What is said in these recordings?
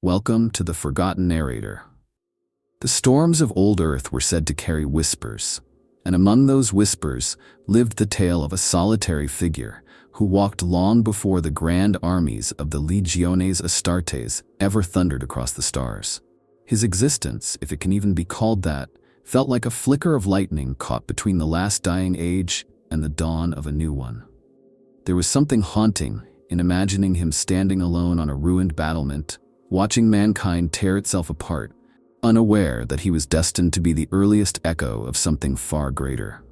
Welcome to the Forgotten Narrator. The storms of old Earth were said to carry whispers, and among those whispers lived the tale of a solitary figure who walked long before the grand armies of the Legiones Astartes ever thundered across the stars. His existence, if it can even be called that, felt like a flicker of lightning caught between the last dying age and the dawn of a new one. There was something haunting in imagining him standing alone on a ruined battlement, watching mankind tear itself apart, unaware that he was destined to be the earliest echo of something far greater.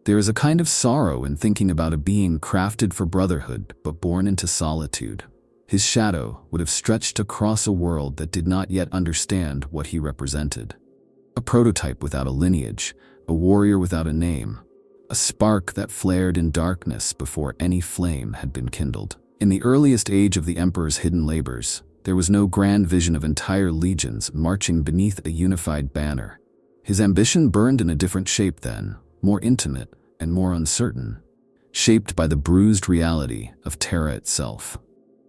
There is a kind of sorrow in thinking about a being crafted for brotherhood but born into solitude. His shadow would have stretched across a world that did not yet understand what he represented. A prototype without a lineage, a warrior without a name, a spark that flared in darkness before any flame had been kindled. In the earliest age of the Emperor's hidden labors, there was no grand vision of entire legions marching beneath a unified banner. His ambition burned in a different shape then, more intimate and more uncertain, shaped by the bruised reality of Terra itself.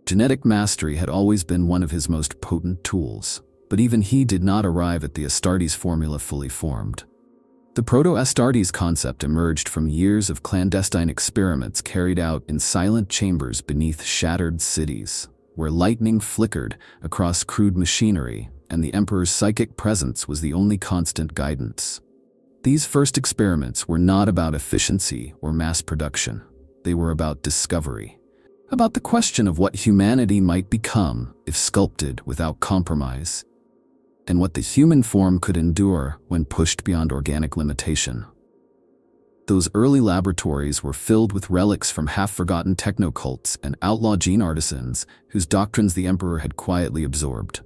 Genetic mastery had always been one of his most potent tools, but even he did not arrive at the Astartes formula fully formed. The Proto-Astartes concept emerged from years of clandestine experiments carried out in silent chambers beneath shattered cities, where lightning flickered across crude machinery and the Emperor's psychic presence was the only constant guidance. These first experiments were not about efficiency or mass production. They were about discovery, about the question of what humanity might become if sculpted without compromise, and what the human form could endure when pushed beyond organic limitation. Those early laboratories were filled with relics from half-forgotten technocults and outlaw gene artisans whose doctrines the Emperor had quietly absorbed.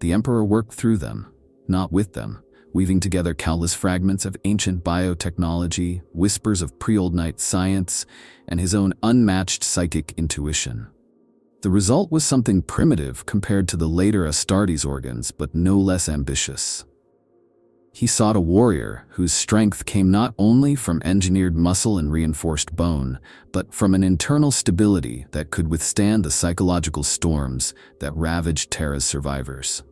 The Emperor worked through them, not with them, weaving together countless fragments of ancient biotechnology, whispers of pre-old night science, and his own unmatched psychic intuition. The result was something primitive compared to the later Astartes organs, but no less ambitious. He sought a warrior whose strength came not only from engineered muscle and reinforced bone, but from an internal stability that could withstand the psychological storms that ravaged Terra's survivors.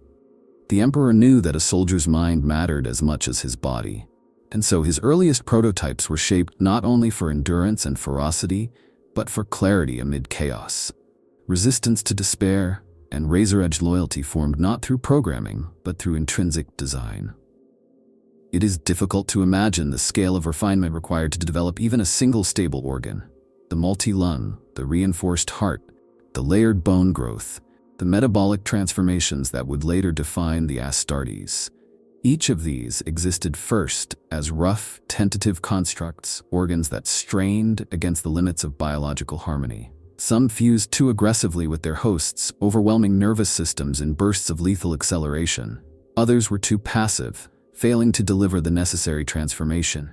The Emperor knew that a soldier's mind mattered as much as his body, and so his earliest prototypes were shaped not only for endurance and ferocity, but for clarity amid chaos. Resistance to despair and razor-edge loyalty formed not through programming, but through intrinsic design. It is difficult to imagine the scale of refinement required to develop even a single stable organ. The multi-lung, the reinforced heart, the layered bone growth, the metabolic transformations that would later define the Astartes. Each of these existed first as rough, tentative constructs, organs that strained against the limits of biological harmony. Some fused too aggressively with their hosts, overwhelming nervous systems in bursts of lethal acceleration. Others were too passive, failing to deliver the necessary transformation.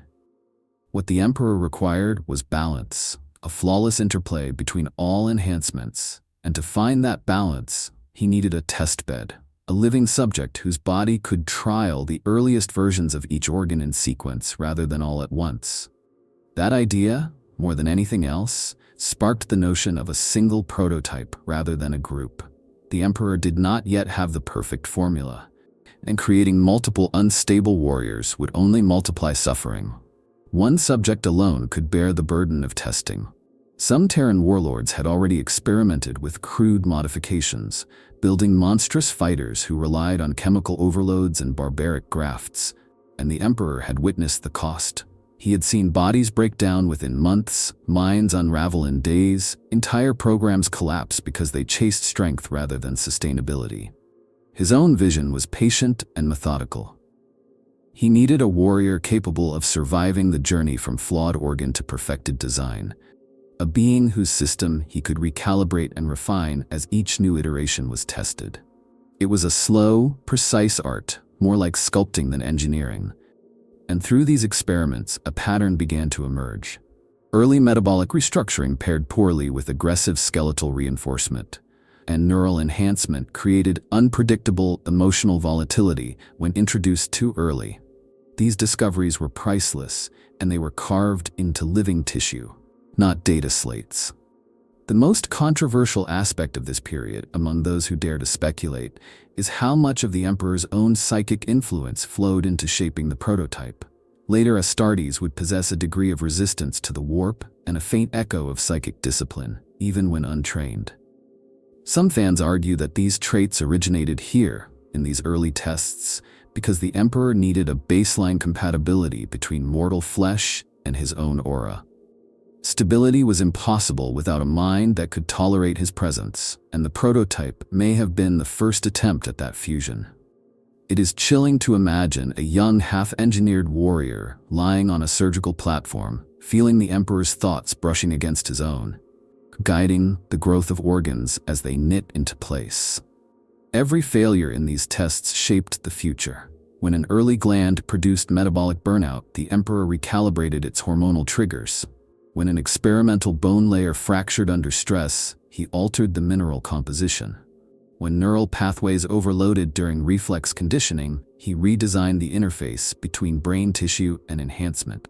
What the Emperor required was balance, a flawless interplay between all enhancements, and to find that balance, he needed a testbed, a living subject whose body could trial the earliest versions of each organ in sequence rather than all at once. That idea, more than anything else, sparked the notion of a single prototype rather than a group. The Emperor did not yet have the perfect formula, and creating multiple unstable warriors would only multiply suffering. One subject alone could bear the burden of testing. Some Terran warlords had already experimented with crude modifications, building monstrous fighters who relied on chemical overloads and barbaric grafts, and the Emperor had witnessed the cost. He had seen bodies break down within months, minds unravel in days, entire programs collapse because they chased strength rather than sustainability. His own vision was patient and methodical. He needed a warrior capable of surviving the journey from flawed organ to perfected design, a being whose system he could recalibrate and refine as each new iteration was tested. It was a slow, precise art, more like sculpting than engineering. And through these experiments, a pattern began to emerge. Early metabolic restructuring paired poorly with aggressive skeletal reinforcement, and neural enhancement created unpredictable emotional volatility when introduced too early. These discoveries were priceless, and they were carved into living tissue, not data slates. The most controversial aspect of this period, among those who dare to speculate, is how much of the emperor's own psychic influence flowed into shaping the prototype. Later, Astartes would possess a degree of resistance to the warp and a faint echo of psychic discipline, even when untrained. Some fans argue that these traits originated here, in these early tests, because the emperor needed a baseline compatibility between mortal flesh and his own aura. Stability was impossible without a mind that could tolerate his presence, and the prototype may have been the first attempt at that fusion. It is chilling to imagine a young half-engineered warrior lying on a surgical platform, feeling the emperor's thoughts brushing against his own, guiding the growth of organs as they knit into place. Every failure in these tests shaped the future. When an early gland produced metabolic burnout, the emperor recalibrated its hormonal triggers. When an experimental bone layer fractured under stress, he altered the mineral composition. When neural pathways overloaded during reflex conditioning, he redesigned the interface between brain tissue and enhancement.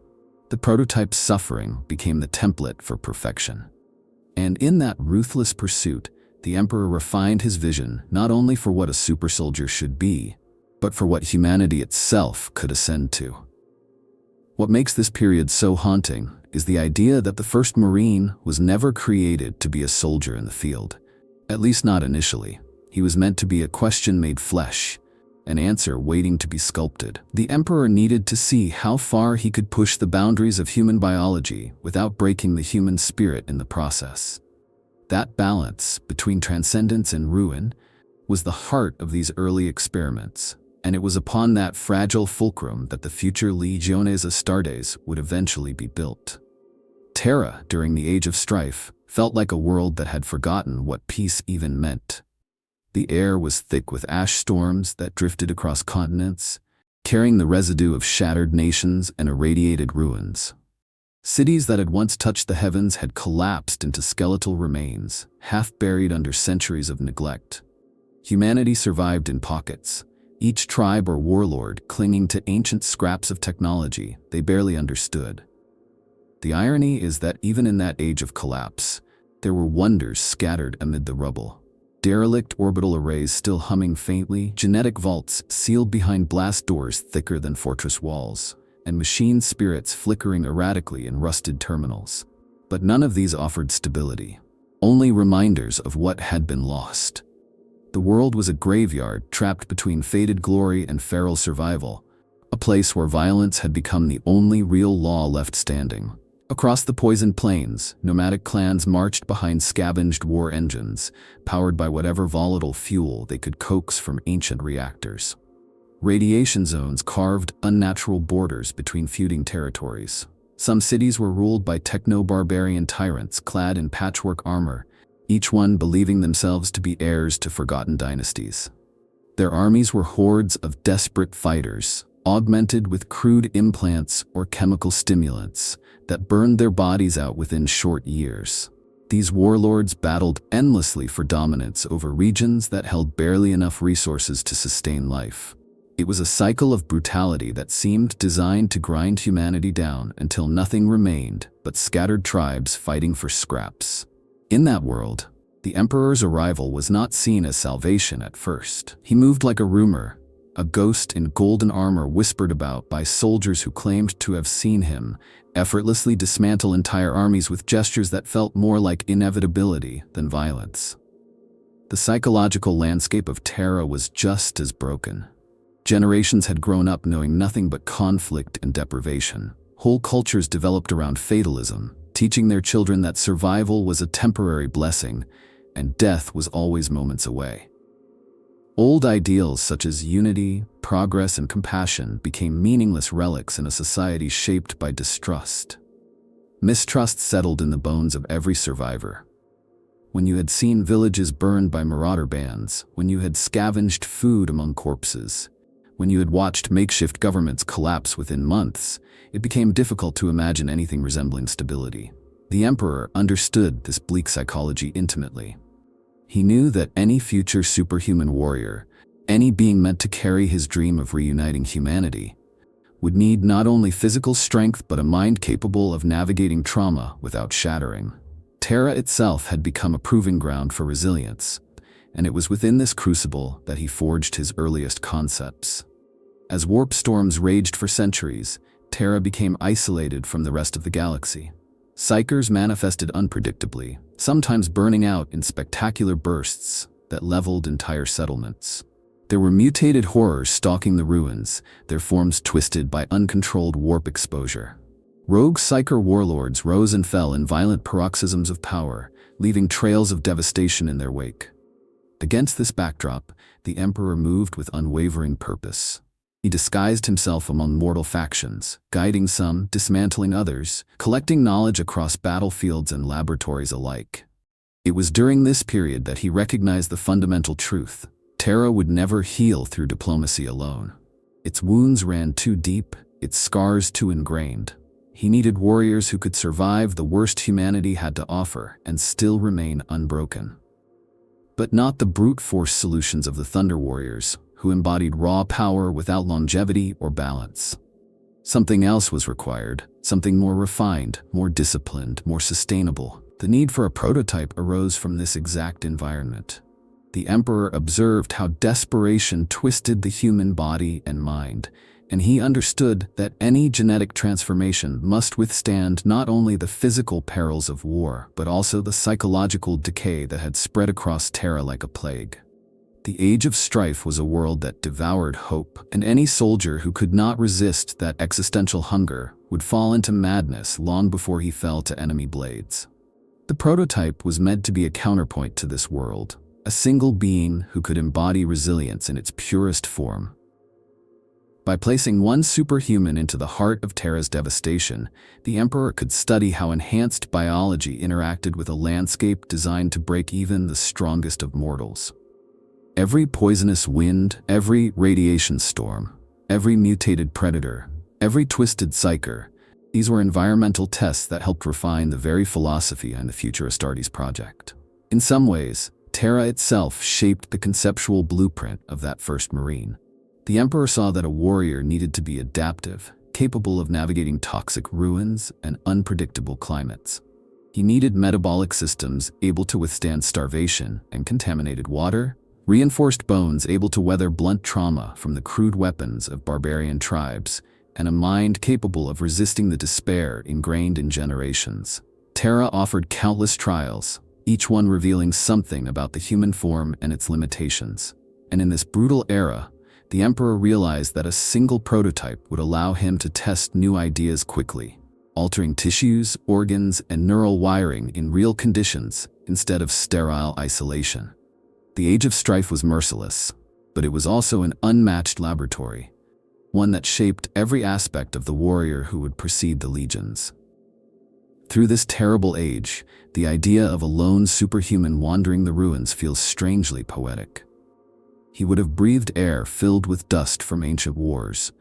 The prototype's suffering became the template for perfection. And in that ruthless pursuit, the emperor refined his vision not only for what a super soldier should be, but for what humanity itself could ascend to. What makes this period so haunting is the idea that the first Marine was never created to be a soldier in the field. At least not initially. He was meant to be a question made flesh, an answer waiting to be sculpted. The emperor needed to see how far he could push the boundaries of human biology without breaking the human spirit in the process. That balance between transcendence and ruin was the heart of these early experiments, and it was upon that fragile fulcrum that the future Legiones Astartes would eventually be built. Terra, during the Age of Strife, felt like a world that had forgotten what peace even meant. The air was thick with ash storms that drifted across continents, carrying the residue of shattered nations and irradiated ruins. Cities that had once touched the heavens had collapsed into skeletal remains, half buried under centuries of neglect. Humanity survived in pockets, each tribe or warlord clinging to ancient scraps of technology they barely understood. The irony is that even in that age of collapse, there were wonders scattered amid the rubble. Derelict orbital arrays still humming faintly, genetic vaults sealed behind blast doors thicker than fortress walls, and machine spirits flickering erratically in rusted terminals. But none of these offered stability, only reminders of what had been lost. The world was a graveyard trapped between faded glory and feral survival, a place where violence had become the only real law left standing. Across the poisoned plains, nomadic clans marched behind scavenged war engines, powered by whatever volatile fuel they could coax from ancient reactors. Radiation zones carved unnatural borders between feuding territories. Some cities were ruled by techno-barbarian tyrants clad in patchwork armor, each one believing themselves to be heirs to forgotten dynasties. Their armies were hordes of desperate fighters, augmented with crude implants or chemical stimulants that burned their bodies out within short years. These warlords battled endlessly for dominance over regions that held barely enough resources to sustain life. It was a cycle of brutality that seemed designed to grind humanity down until nothing remained but scattered tribes fighting for scraps. In that world, the Emperor's arrival was not seen as salvation at first. He moved like a rumor, a ghost in golden armor whispered about by soldiers who claimed to have seen him effortlessly dismantle entire armies with gestures that felt more like inevitability than violence. The psychological landscape of Terra was just as broken. Generations had grown up knowing nothing but conflict and deprivation. Whole cultures developed around fatalism, teaching their children that survival was a temporary blessing and death was always moments away. Old ideals such as unity, progress, and compassion became meaningless relics in a society shaped by distrust. Mistrust settled in the bones of every survivor. When you had seen villages burned by marauder bands, when you had scavenged food among corpses, when you had watched makeshift governments collapse within months, it became difficult to imagine anything resembling stability. The Emperor understood this bleak psychology intimately. He knew that any future superhuman warrior, any being meant to carry his dream of reuniting humanity, would need not only physical strength but a mind capable of navigating trauma without shattering. Terra itself had become a proving ground for resilience, and it was within this crucible that he forged his earliest concepts. As warp storms raged for centuries, Terra became isolated from the rest of the galaxy. Psykers manifested unpredictably, sometimes burning out in spectacular bursts that leveled entire settlements. There were mutated horrors stalking the ruins, their forms twisted by uncontrolled warp exposure. Rogue Psyker warlords rose and fell in violent paroxysms of power, leaving trails of devastation in their wake. Against this backdrop, the Emperor moved with unwavering purpose. He disguised himself among mortal factions, guiding some, dismantling others, collecting knowledge across battlefields and laboratories alike. It was during this period that he recognized the fundamental truth: Terra would never heal through diplomacy alone. Its wounds ran too deep, its scars too ingrained. He needed warriors who could survive the worst humanity had to offer and still remain unbroken. But not the brute force solutions of the Thunder Warriors, who embodied raw power without longevity or balance. Something else was required, something more refined, more disciplined, more sustainable. The need for a prototype arose from this exact environment. The Emperor observed how desperation twisted the human body and mind, and he understood that any genetic transformation must withstand not only the physical perils of war, but also the psychological decay that had spread across Terra like a plague. The Age of Strife was a world that devoured hope, and any soldier who could not resist that existential hunger would fall into madness long before he fell to enemy blades. The prototype was meant to be a counterpoint to this world, a single being who could embody resilience in its purest form. By placing one superhuman into the heart of Terra's devastation, the Emperor could study how enhanced biology interacted with a landscape designed to break even the strongest of mortals. Every poisonous wind, every radiation storm, every mutated predator, every twisted psyker, these were environmental tests that helped refine the very philosophy behind the future Astartes project. In some ways, Terra itself shaped the conceptual blueprint of that first Marine. The Emperor saw that a warrior needed to be adaptive, capable of navigating toxic ruins and unpredictable climates. He needed metabolic systems able to withstand starvation and contaminated water, reinforced bones able to weather blunt trauma from the crude weapons of barbarian tribes, and a mind capable of resisting the despair ingrained in generations. Terra offered countless trials, each one revealing something about the human form and its limitations. And in this brutal era, the Emperor realized that a single prototype would allow him to test new ideas quickly, altering tissues, organs, and neural wiring in real conditions instead of sterile isolation. The Age of Strife was merciless, but it was also an unmatched laboratory, one that shaped every aspect of the warrior who would precede the legions. Through this terrible age, the idea of a lone superhuman wandering the ruins feels strangely poetic. He would have breathed air filled with dust from ancient wars,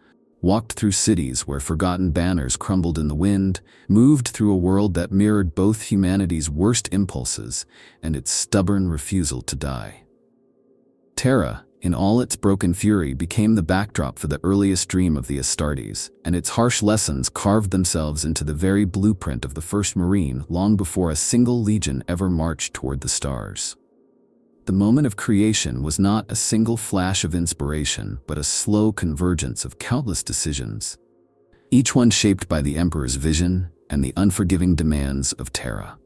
walked through cities where forgotten banners crumbled in the wind, moved through a world that mirrored both humanity's worst impulses and its stubborn refusal to die. Terra, in all its broken fury, became the backdrop for the earliest dream of the Astartes, and its harsh lessons carved themselves into the very blueprint of the first Marine long before a single legion ever marched toward the stars. The moment of creation was not a single flash of inspiration, but a slow convergence of countless decisions, each one shaped by the Emperor's vision and the unforgiving demands of Terra.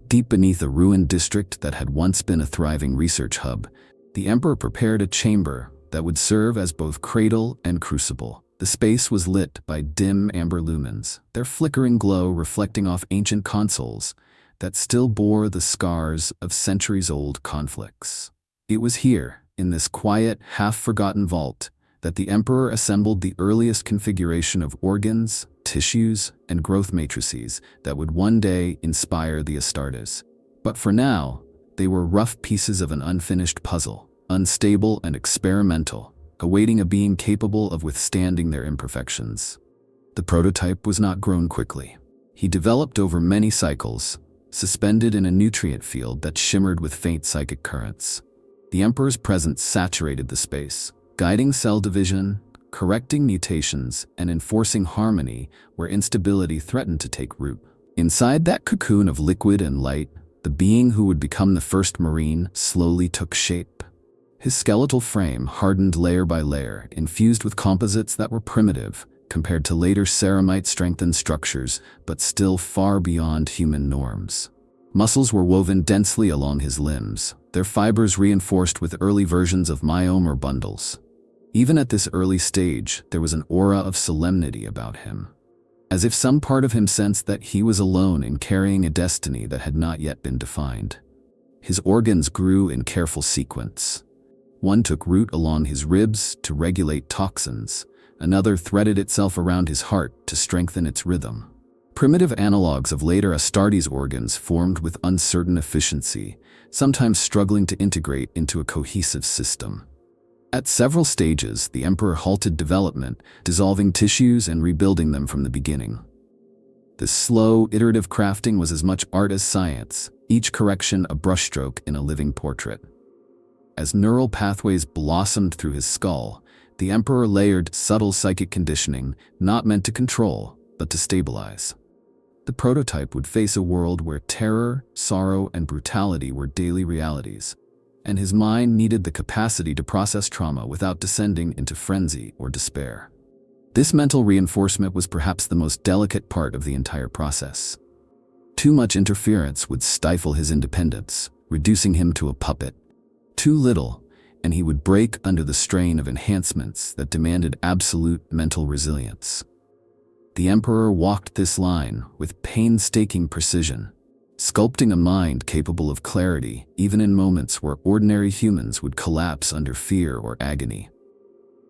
Deep beneath a ruined district that had once been a thriving research hub, the Emperor prepared a chamber that would serve as both cradle and crucible. The space was lit by dim amber lumens, their flickering glow reflecting off ancient consoles that still bore the scars of centuries-old conflicts. It was here, in this quiet, half-forgotten vault, that the Emperor assembled the earliest configuration of organs, tissues, and growth matrices that would one day inspire the Astartes. But for now, they were rough pieces of an unfinished puzzle, unstable and experimental, awaiting a being capable of withstanding their imperfections. The prototype was not grown quickly. He developed over many cycles, suspended in a nutrient field that shimmered with faint psychic currents. The Emperor's presence saturated the space, guiding cell division, correcting mutations, and enforcing harmony where instability threatened to take root. Inside that cocoon of liquid and light, The being who would become the first Marine slowly took shape. His skeletal frame hardened layer by layer, infused with composites that were primitive compared to later ceramite-strengthened structures, but still far beyond human norms. Muscles were woven densely along his limbs, their fibers reinforced with early versions of myome or bundles. Even at this early stage, there was an aura of solemnity about him, as if some part of him sensed that he was alone in carrying a destiny that had not yet been defined. His organs grew in careful sequence. One took root along his ribs to regulate toxins, another threaded itself around his heart to strengthen its rhythm. Primitive analogues of later Astartes organs formed with uncertain efficiency, sometimes struggling to integrate into a cohesive system. At several stages, the Emperor halted development, dissolving tissues and rebuilding them from the beginning. This slow, iterative crafting was as much art as science, each correction a brushstroke in a living portrait. As neural pathways blossomed through his skull, the Emperor layered subtle psychic conditioning, not meant to control, but to stabilize. The prototype would face a world where terror, sorrow, and brutality were daily realities, and his mind needed the capacity to process trauma without descending into frenzy or despair. This mental reinforcement was perhaps the most delicate part of the entire process. Too much interference would stifle his independence, reducing him to a puppet. Too little, and he would break under the strain of enhancements that demanded absolute mental resilience. The Emperor walked this line with painstaking precision, sculpting a mind capable of clarity even in moments where ordinary humans would collapse under fear or agony.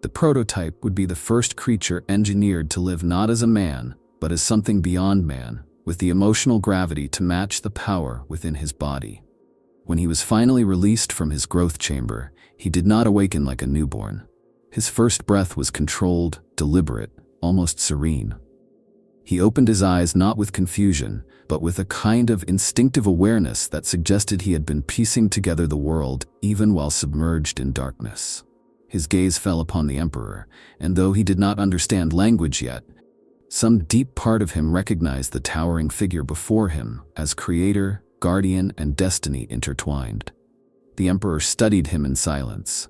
The prototype would be the first creature engineered to live not as a man, but as something beyond man, with the emotional gravity to match the power within his body. When he was finally released from his growth chamber, he did not awaken like a newborn. His first breath was controlled, deliberate, almost serene. He opened his eyes not with confusion, but with a kind of instinctive awareness that suggested he had been piecing together the world even while submerged in darkness. His gaze fell upon the Emperor, and though he did not understand language yet, some deep part of him recognized the towering figure before him as creator, guardian, and destiny intertwined. The Emperor studied him in silence,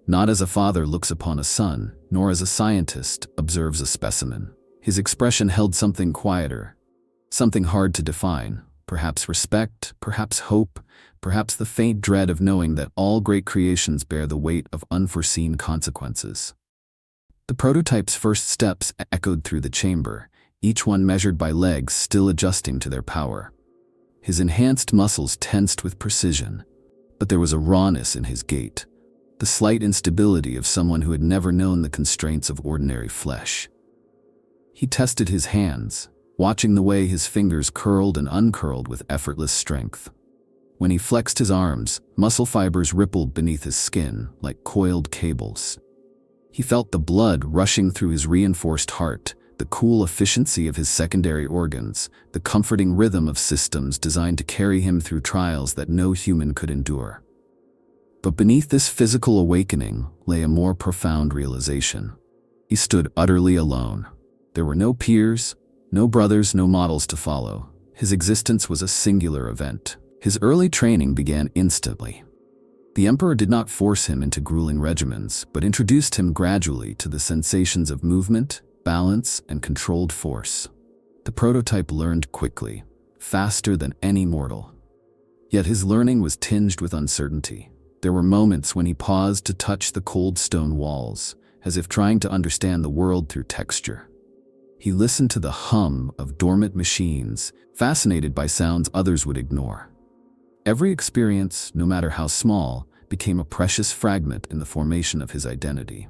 not as a father looks upon a son, nor as a scientist observes a specimen. His expression held something quieter, something hard to define, perhaps respect, perhaps hope, perhaps the faint dread of knowing that all great creations bear the weight of unforeseen consequences. The prototype's first steps echoed through the chamber, each one measured by legs still adjusting to their power. His enhanced muscles tensed with precision, but there was a rawness in his gait, the slight instability of someone who had never known the constraints of ordinary flesh. He tested his hands, watching the way his fingers curled and uncurled with effortless strength. When he flexed his arms, muscle fibers rippled beneath his skin like coiled cables. He felt the blood rushing through his reinforced heart, the cool efficiency of his secondary organs, the comforting rhythm of systems designed to carry him through trials that no human could endure. But beneath this physical awakening lay a more profound realization. He stood utterly alone. There were no peers, no brothers, no models to follow. His existence was a singular event. His early training began instantly. The Emperor did not force him into grueling regimens, but introduced him gradually to the sensations of movement, balance, and controlled force. The prototype learned quickly, faster than any mortal. Yet his learning was tinged with uncertainty. There were moments when he paused to touch the cold stone walls, as if trying to understand the world through texture. He listened to the hum of dormant machines, fascinated by sounds others would ignore. Every experience, no matter how small, became a precious fragment in the formation of his identity.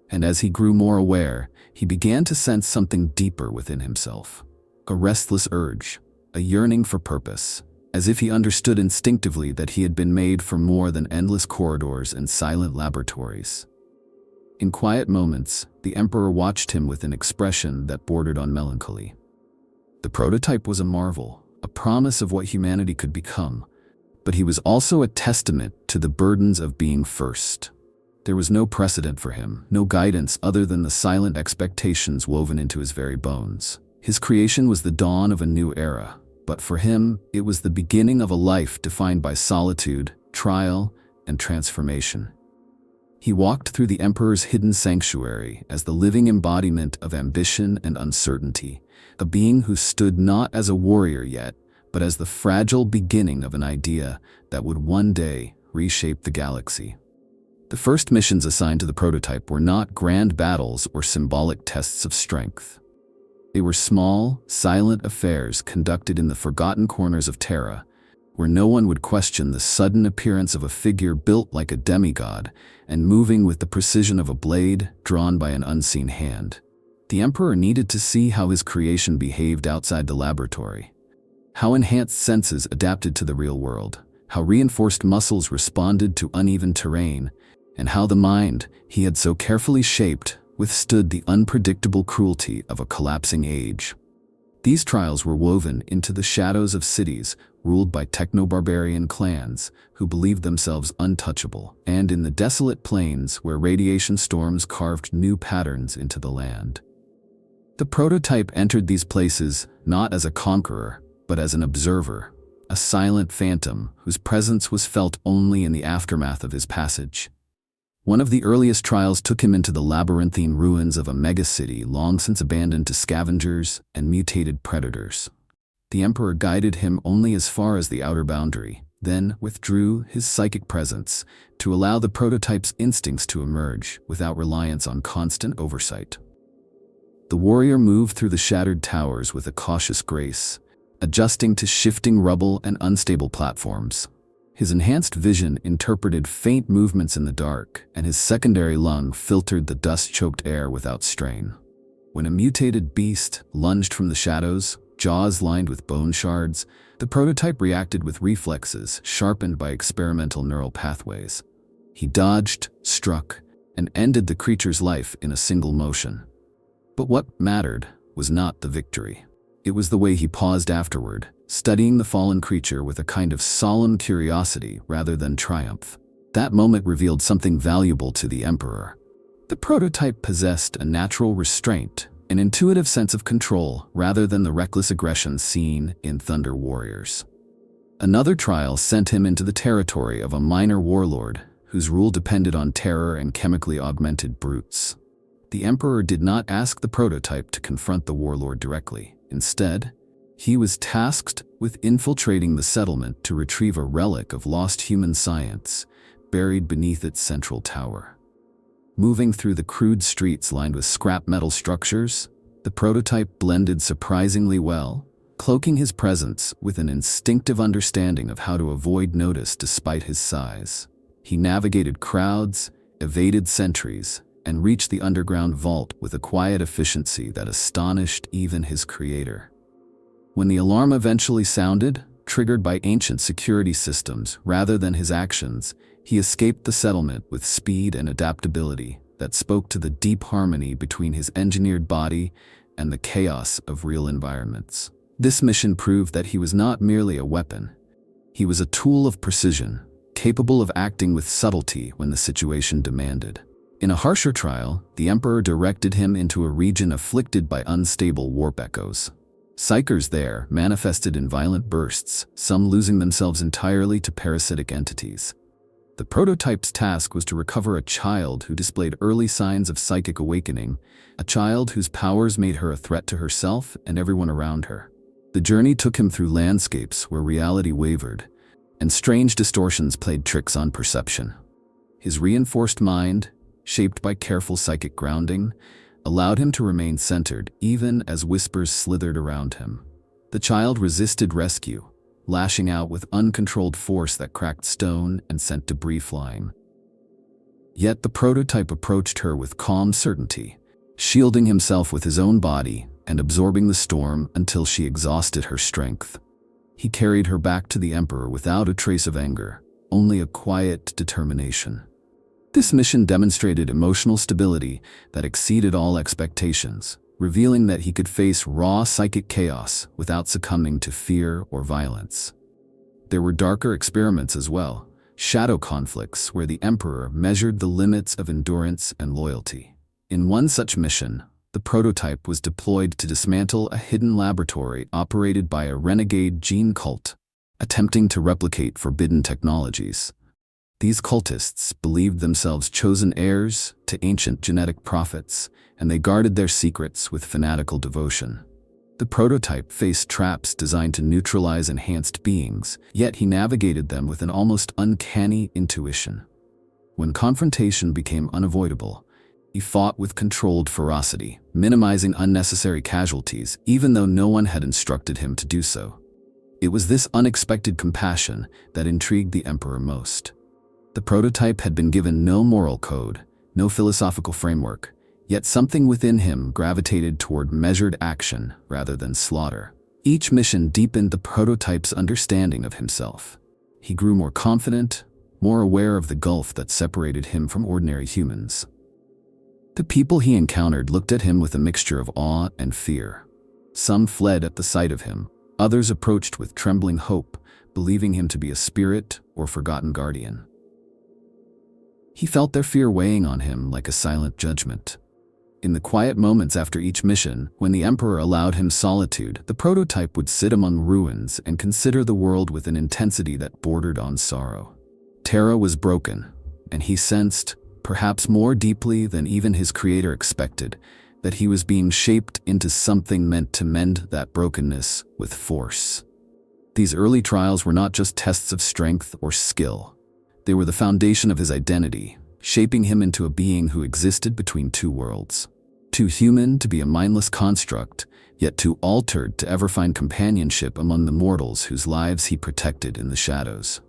And as he grew more aware, he began to sense something deeper within himself. A restless urge, a yearning for purpose, as if he understood instinctively that he had been made for more than endless corridors and silent laboratories. In quiet moments, the Emperor watched him with an expression that bordered on melancholy. The prototype was a marvel, a promise of what humanity could become, but he was also a testament to the burdens of being first. There was no precedent for him, no guidance other than the silent expectations woven into his very bones. His creation was the dawn of a new era, But for him, it was the beginning of a life defined by solitude, trial, and transformation. He walked through the Emperor's hidden sanctuary as the living embodiment of ambition and uncertainty, a being who stood not as a warrior yet, but as the fragile beginning of an idea that would one day reshape the galaxy. The first missions assigned to the prototype were not grand battles or symbolic tests of strength. They were small, silent affairs conducted in the forgotten corners of Terra, where no one would question the sudden appearance of a figure built like a demigod and moving with the precision of a blade drawn by an unseen hand. The Emperor needed to see how his creation behaved outside the laboratory, how enhanced senses adapted to the real world, how reinforced muscles responded to uneven terrain, and how the mind he had so carefully shaped withstood the unpredictable cruelty of a collapsing age. These trials were woven into the shadows of cities ruled by techno-barbarian clans who believed themselves untouchable, and in the desolate plains where radiation storms carved new patterns into the land. The prototype entered these places not as a conqueror, but as an observer, a silent phantom whose presence was felt only in the aftermath of his passage. One of the earliest trials took him into the labyrinthine ruins of a megacity long since abandoned to scavengers and mutated predators. The Emperor guided him only as far as the outer boundary, then withdrew his psychic presence to allow the prototype's instincts to emerge without reliance on constant oversight. The warrior moved through the shattered towers with a cautious grace, adjusting to shifting rubble and unstable platforms. His enhanced vision interpreted faint movements in the dark, and his secondary lung filtered the dust-choked air without strain. When a mutated beast lunged from the shadows, jaws lined with bone shards, the prototype reacted with reflexes sharpened by experimental neural pathways. He dodged, struck, and ended the creature's life in a single motion. But what mattered was not the victory. It was the way he paused afterward, studying the fallen creature with a kind of solemn curiosity rather than triumph. That moment revealed something valuable to the Emperor. The prototype possessed a natural restraint, an intuitive sense of control rather than the reckless aggression seen in Thunder Warriors. Another trial sent him into the territory of a minor warlord whose rule depended on terror and chemically augmented brutes. The Emperor did not ask the prototype to confront the warlord directly. Instead, he was tasked with infiltrating the settlement to retrieve a relic of lost human science buried beneath its central tower. Moving through the crude streets lined with scrap metal structures, the prototype blended surprisingly well, cloaking his presence with an instinctive understanding of how to avoid notice despite his size. He navigated crowds, evaded sentries, and reached the underground vault with a quiet efficiency that astonished even his creator. When the alarm eventually sounded, triggered by ancient security systems rather than his actions, he escaped the settlement with speed and adaptability that spoke to the deep harmony between his engineered body and the chaos of real environments. This mission proved that he was not merely a weapon. He was a tool of precision, capable of acting with subtlety when the situation demanded. In a harsher trial, the Emperor directed him into a region afflicted by unstable warp echoes. Psychers there manifested in violent bursts, some losing themselves entirely to parasitic entities. The prototype's task was to recover a child who displayed early signs of psychic awakening, a child whose powers made her a threat to herself and everyone around her. The journey took him through landscapes where reality wavered, and strange distortions played tricks on perception. His reinforced mind, shaped by careful psychic grounding, allowed him to remain centered even as whispers slithered around him. The child resisted rescue, lashing out with uncontrolled force that cracked stone and sent debris flying. Yet the prototype approached her with calm certainty, shielding himself with his own body and absorbing the storm until she exhausted her strength. He carried her back to the Emperor without a trace of anger, only a quiet determination. This mission demonstrated emotional stability that exceeded all expectations, revealing that he could face raw psychic chaos without succumbing to fear or violence. There were darker experiments as well, shadow conflicts where the Emperor measured the limits of endurance and loyalty. In one such mission, The prototype was deployed to dismantle a hidden laboratory operated by a renegade gene cult, attempting to replicate forbidden technologies. These cultists believed themselves chosen heirs to ancient genetic prophets, and they guarded their secrets with fanatical devotion. The prototype faced traps designed to neutralize enhanced beings, yet he navigated them with an almost uncanny intuition. When confrontation became unavoidable, he fought with controlled ferocity, minimizing unnecessary casualties even though no one had instructed him to do so. It was this unexpected compassion that intrigued the Emperor most. The prototype had been given no moral code, no philosophical framework, yet something within him gravitated toward measured action rather than slaughter. Each mission deepened the prototype's understanding of himself. He grew more confident, more aware of the gulf that separated him from ordinary humans. The people he encountered looked at him with a mixture of awe and fear. Some fled at the sight of him, others approached with trembling hope, believing him to be a spirit or forgotten guardian. He felt their fear weighing on him like a silent judgment. In the quiet moments after each mission, when the Emperor allowed him solitude, the prototype would sit among ruins and consider the world with an intensity that bordered on sorrow. Terra was broken, and he sensed, perhaps more deeply than even his creator expected, that he was being shaped into something meant to mend that brokenness with force. These early trials were not just tests of strength or skill. They were the foundation of his identity, shaping him into a being who existed between two worlds. Too human to be a mindless construct, yet too altered to ever find companionship among the mortals whose lives he protected in the shadows.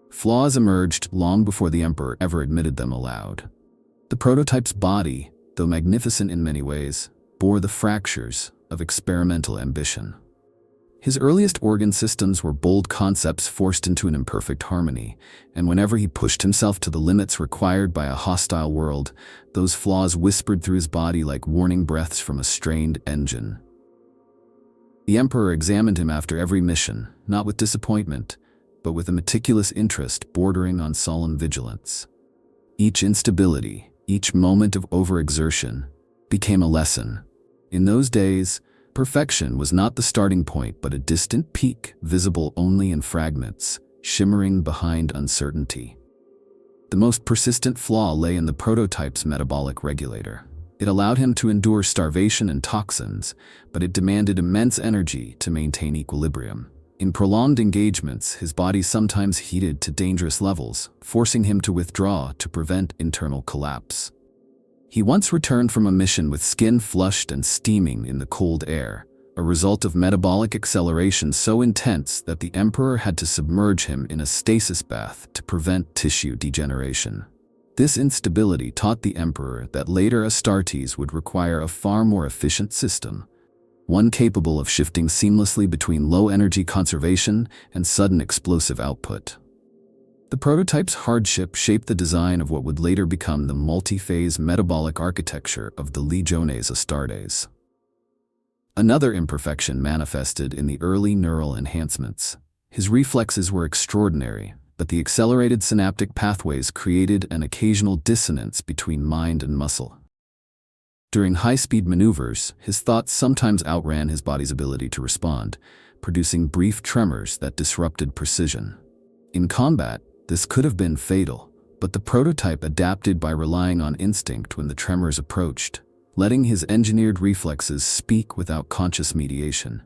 Flaws emerged long before the Emperor ever admitted them aloud. The prototype's body, though magnificent in many ways, bore the fractures of experimental ambition. His earliest organ systems were bold concepts forced into an imperfect harmony, and whenever he pushed himself to the limits required by a hostile world, those flaws whispered through his body like warning breaths from a strained engine. The Emperor examined him after every mission, not with disappointment, but with a meticulous interest bordering on solemn vigilance. Each instability, each moment of overexertion, became a lesson. In those days, perfection was not the starting point but a distant peak visible only in fragments, shimmering behind uncertainty. The most persistent flaw lay in the prototype's metabolic regulator. It allowed him to endure starvation and toxins, but it demanded immense energy to maintain equilibrium. In prolonged engagements, his body sometimes heated to dangerous levels, forcing him to withdraw to prevent internal collapse. He once returned from a mission with skin flushed and steaming in the cold air, a result of metabolic acceleration so intense that the Emperor had to submerge him in a stasis bath to prevent tissue degeneration. This instability taught the Emperor that later Astartes would require a far more efficient system, one capable of shifting seamlessly between low-energy conservation and sudden explosive output. The prototype's hardship shaped the design of what would later become the multi-phase metabolic architecture of the Legiones Astartes. Another imperfection manifested in the early neural enhancements. His reflexes were extraordinary, but the accelerated synaptic pathways created an occasional dissonance between mind and muscle. During high-speed maneuvers, his thoughts sometimes outran his body's ability to respond, producing brief tremors that disrupted precision. In combat, this could have been fatal, but the prototype adapted by relying on instinct when the tremors approached, letting his engineered reflexes speak without conscious mediation.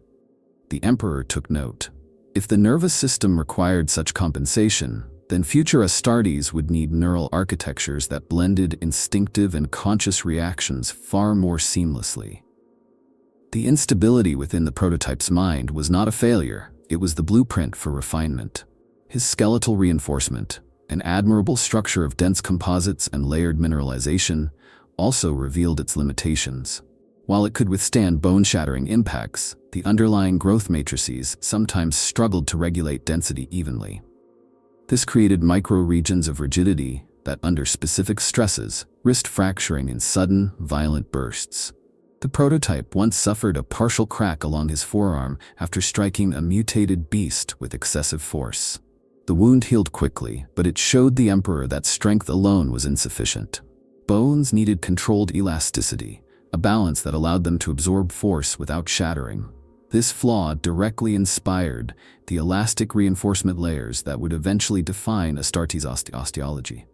The Emperor took note. If the nervous system required such compensation, then future Astartes would need neural architectures that blended instinctive and conscious reactions far more seamlessly. The instability within the prototype's mind was not a failure, it was the blueprint for refinement. His skeletal reinforcement, an admirable structure of dense composites and layered mineralization, also revealed its limitations. While it could withstand bone-shattering impacts, the underlying growth matrices sometimes struggled to regulate density evenly. This created micro-regions of rigidity that, under specific stresses, risked fracturing in sudden, violent bursts. The prototype once suffered a partial crack along his forearm after striking a mutated beast with excessive force. The wound healed quickly, but it showed the Emperor that strength alone was insufficient. Bones needed controlled elasticity, a balance that allowed them to absorb force without shattering. This flaw directly inspired the elastic reinforcement layers that would eventually define Astartes' osteology.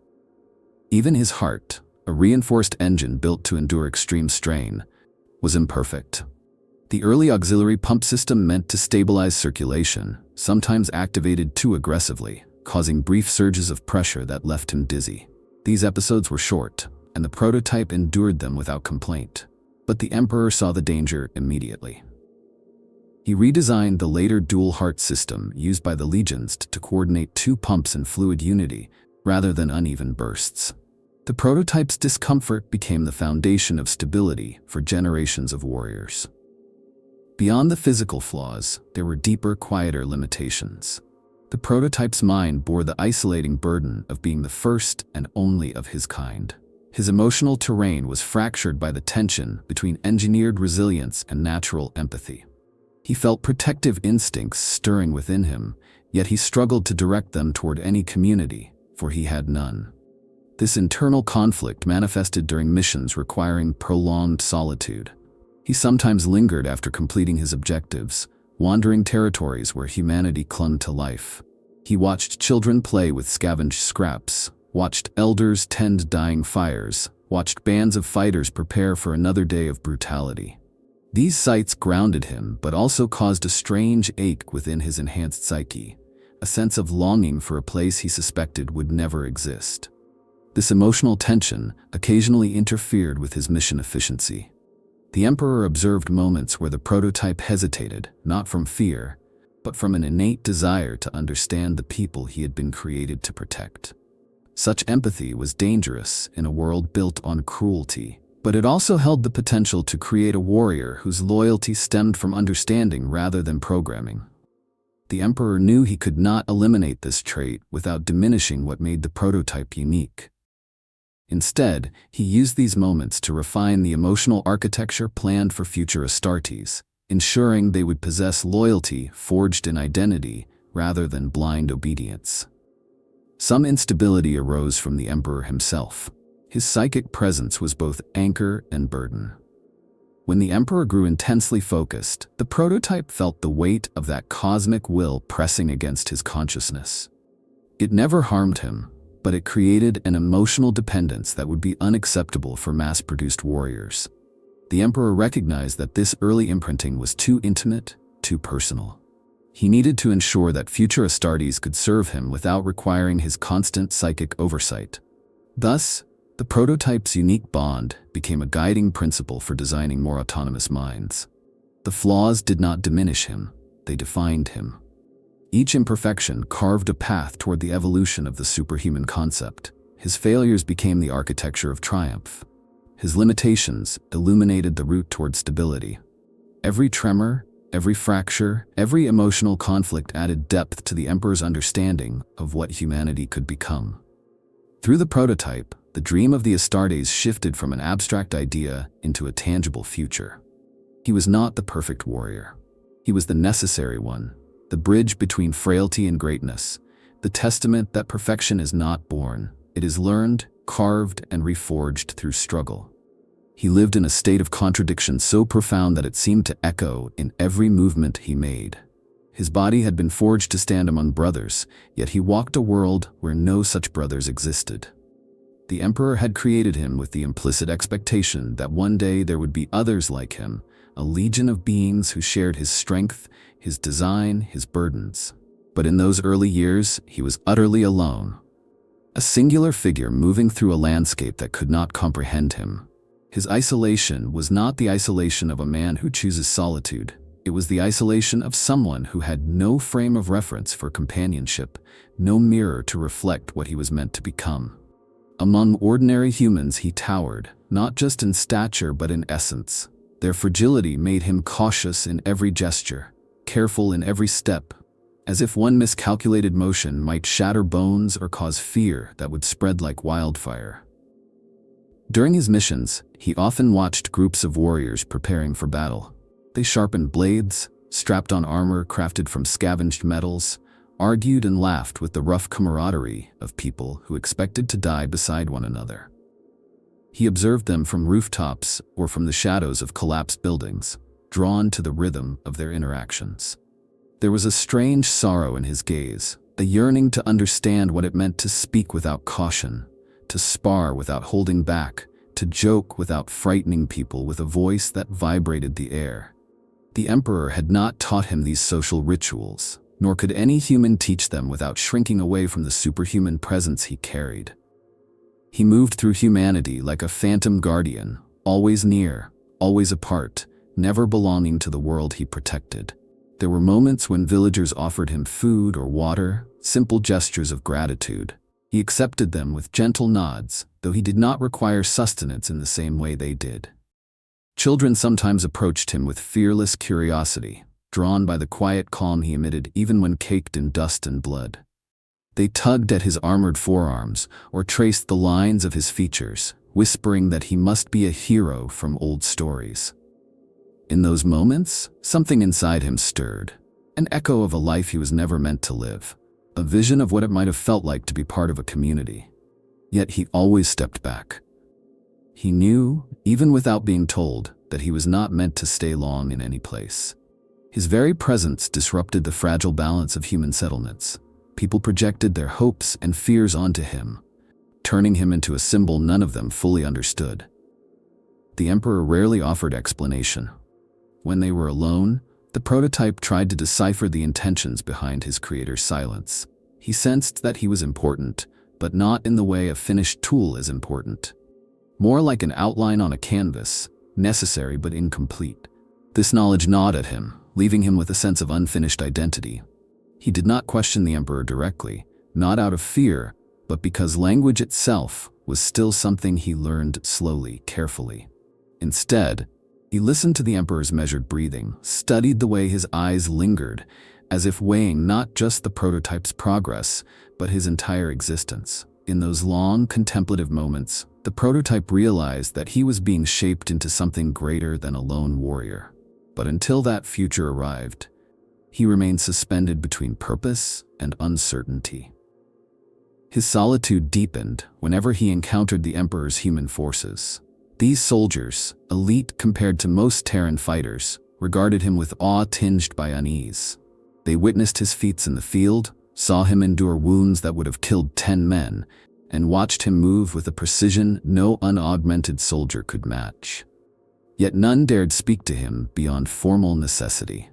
Even his heart, a reinforced engine built to endure extreme strain, was imperfect. The early auxiliary pump system meant to stabilize circulation, sometimes activated too aggressively, causing brief surges of pressure that left him dizzy. These episodes were short, and the prototype endured them without complaint. But the Emperor saw the danger immediately. He redesigned the later dual heart system used by the legions to coordinate two pumps in fluid unity rather than uneven bursts. The prototype's discomfort became the foundation of stability for generations of warriors. Beyond the physical flaws, there were deeper, quieter limitations. The prototype's mind bore the isolating burden of being the first and only of his kind. His emotional terrain was fractured by the tension between engineered resilience and natural empathy. He felt protective instincts stirring within him, yet he struggled to direct them toward any community, for he had none. This internal conflict manifested during missions requiring prolonged solitude. He sometimes lingered after completing his objectives, wandering territories where humanity clung to life. He watched children play with scavenged scraps, watched elders tend dying fires, watched bands of fighters prepare for another day of brutality. These sights grounded him, but also caused a strange ache within his enhanced psyche, a sense of longing for a place he suspected would never exist. This emotional tension occasionally interfered with his mission efficiency. The Emperor observed moments where the prototype hesitated, not from fear, but from an innate desire to understand the people he had been created to protect. Such empathy was dangerous in a world built on cruelty, but it also held the potential to create a warrior whose loyalty stemmed from understanding rather than programming. The Emperor knew he could not eliminate this trait without diminishing what made the prototype unique. Instead, he used these moments to refine the emotional architecture planned for future Astartes, ensuring they would possess loyalty forged in identity rather than blind obedience. Some instability arose from the Emperor himself. His psychic presence was both anchor and burden. When the Emperor grew intensely focused, the prototype felt the weight of that cosmic will pressing against his consciousness. It never harmed him, but it created an emotional dependence that would be unacceptable for mass-produced warriors. The Emperor recognized that this early imprinting was too intimate, too personal. He needed to ensure that future Astartes could serve him without requiring his constant psychic oversight. Thus, the prototype's unique bond became a guiding principle for designing more autonomous minds. The flaws did not diminish him, they defined him. Each imperfection carved a path toward the evolution of the superhuman concept. His failures became the architecture of triumph. His limitations illuminated the route toward stability. Every tremor, every fracture, every emotional conflict added depth to the Emperor's understanding of what humanity could become. Through the prototype, the dream of the Astartes shifted from an abstract idea into a tangible future. He was not the perfect warrior. He was the necessary one, the bridge between frailty and greatness, the testament that perfection is not born, it is learned, carved, and reforged through struggle. He lived in a state of contradiction so profound that it seemed to echo in every movement he made. His body had been forged to stand among brothers, yet he walked a world where no such brothers existed. The Emperor had created him with the implicit expectation that one day there would be others like him, a legion of beings who shared his strength, his design, his burdens. But in those early years, he was utterly alone. A singular figure moving through a landscape that could not comprehend him. His isolation was not the isolation of a man who chooses solitude. It was the isolation of someone who had no frame of reference for companionship, no mirror to reflect what he was meant to become. Among ordinary humans he towered, not just in stature but in essence. Their fragility made him cautious in every gesture, careful in every step, as if one miscalculated motion might shatter bones or cause fear that would spread like wildfire. During his missions, he often watched groups of warriors preparing for battle. They sharpened blades, strapped on armor crafted from scavenged metals, argued and laughed with the rough camaraderie of people who expected to die beside one another. He observed them from rooftops or from the shadows of collapsed buildings, drawn to the rhythm of their interactions. There was a strange sorrow in his gaze, a yearning to understand what it meant to speak without caution, to spar without holding back, to joke without frightening people with a voice that vibrated the air. The Emperor had not taught him these social rituals, nor could any human teach them without shrinking away from the superhuman presence he carried. He moved through humanity like a phantom guardian, always near, always apart, never belonging to the world he protected. There were moments when villagers offered him food or water, simple gestures of gratitude. He accepted them with gentle nods, though he did not require sustenance in the same way they did. Children sometimes approached him with fearless curiosity, drawn by the quiet calm he emitted even when caked in dust and blood. They tugged at his armored forearms or traced the lines of his features, whispering that he must be a hero from old stories. In those moments, something inside him stirred, an echo of a life he was never meant to live, a vision of what it might have felt like to be part of a community. Yet he always stepped back. He knew, even without being told, that he was not meant to stay long in any place. His very presence disrupted the fragile balance of human settlements. People projected their hopes and fears onto him, turning him into a symbol none of them fully understood. The Emperor rarely offered explanation. When they were alone, the prototype tried to decipher the intentions behind his creator's silence. He sensed that he was important, but not in the way a finished tool is important. More like an outline on a canvas, necessary but incomplete. This knowledge gnawed at him, leaving him with a sense of unfinished identity. He did not question the Emperor directly, not out of fear, but because language itself was still something he learned slowly, carefully. Instead, he listened to the Emperor's measured breathing, studied the way his eyes lingered, as if weighing not just the prototype's progress, but his entire existence. In those long, contemplative moments, the prototype realized that he was being shaped into something greater than a lone warrior. But until that future arrived, he remained suspended between purpose and uncertainty. His solitude deepened whenever he encountered the Emperor's human forces. These soldiers, elite compared to most Terran fighters, regarded him with awe tinged by unease. They witnessed his feats in the field, saw him endure wounds that would have killed 10 men, and watched him move with a precision no unaugmented soldier could match. Yet none dared speak to him beyond formal necessity.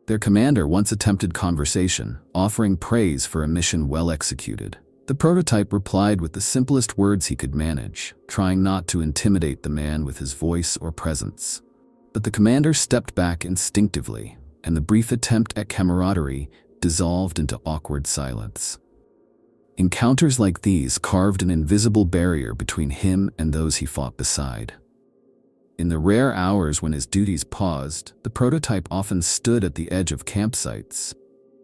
Their commander once attempted conversation, offering praise for a mission well executed. The prototype replied with the simplest words he could manage, trying not to intimidate the man with his voice or presence. But the commander stepped back instinctively, and the brief attempt at camaraderie dissolved into awkward silence. Encounters like these carved an invisible barrier between him and those he fought beside. In the rare hours when his duties paused, the prototype often stood at the edge of campsites,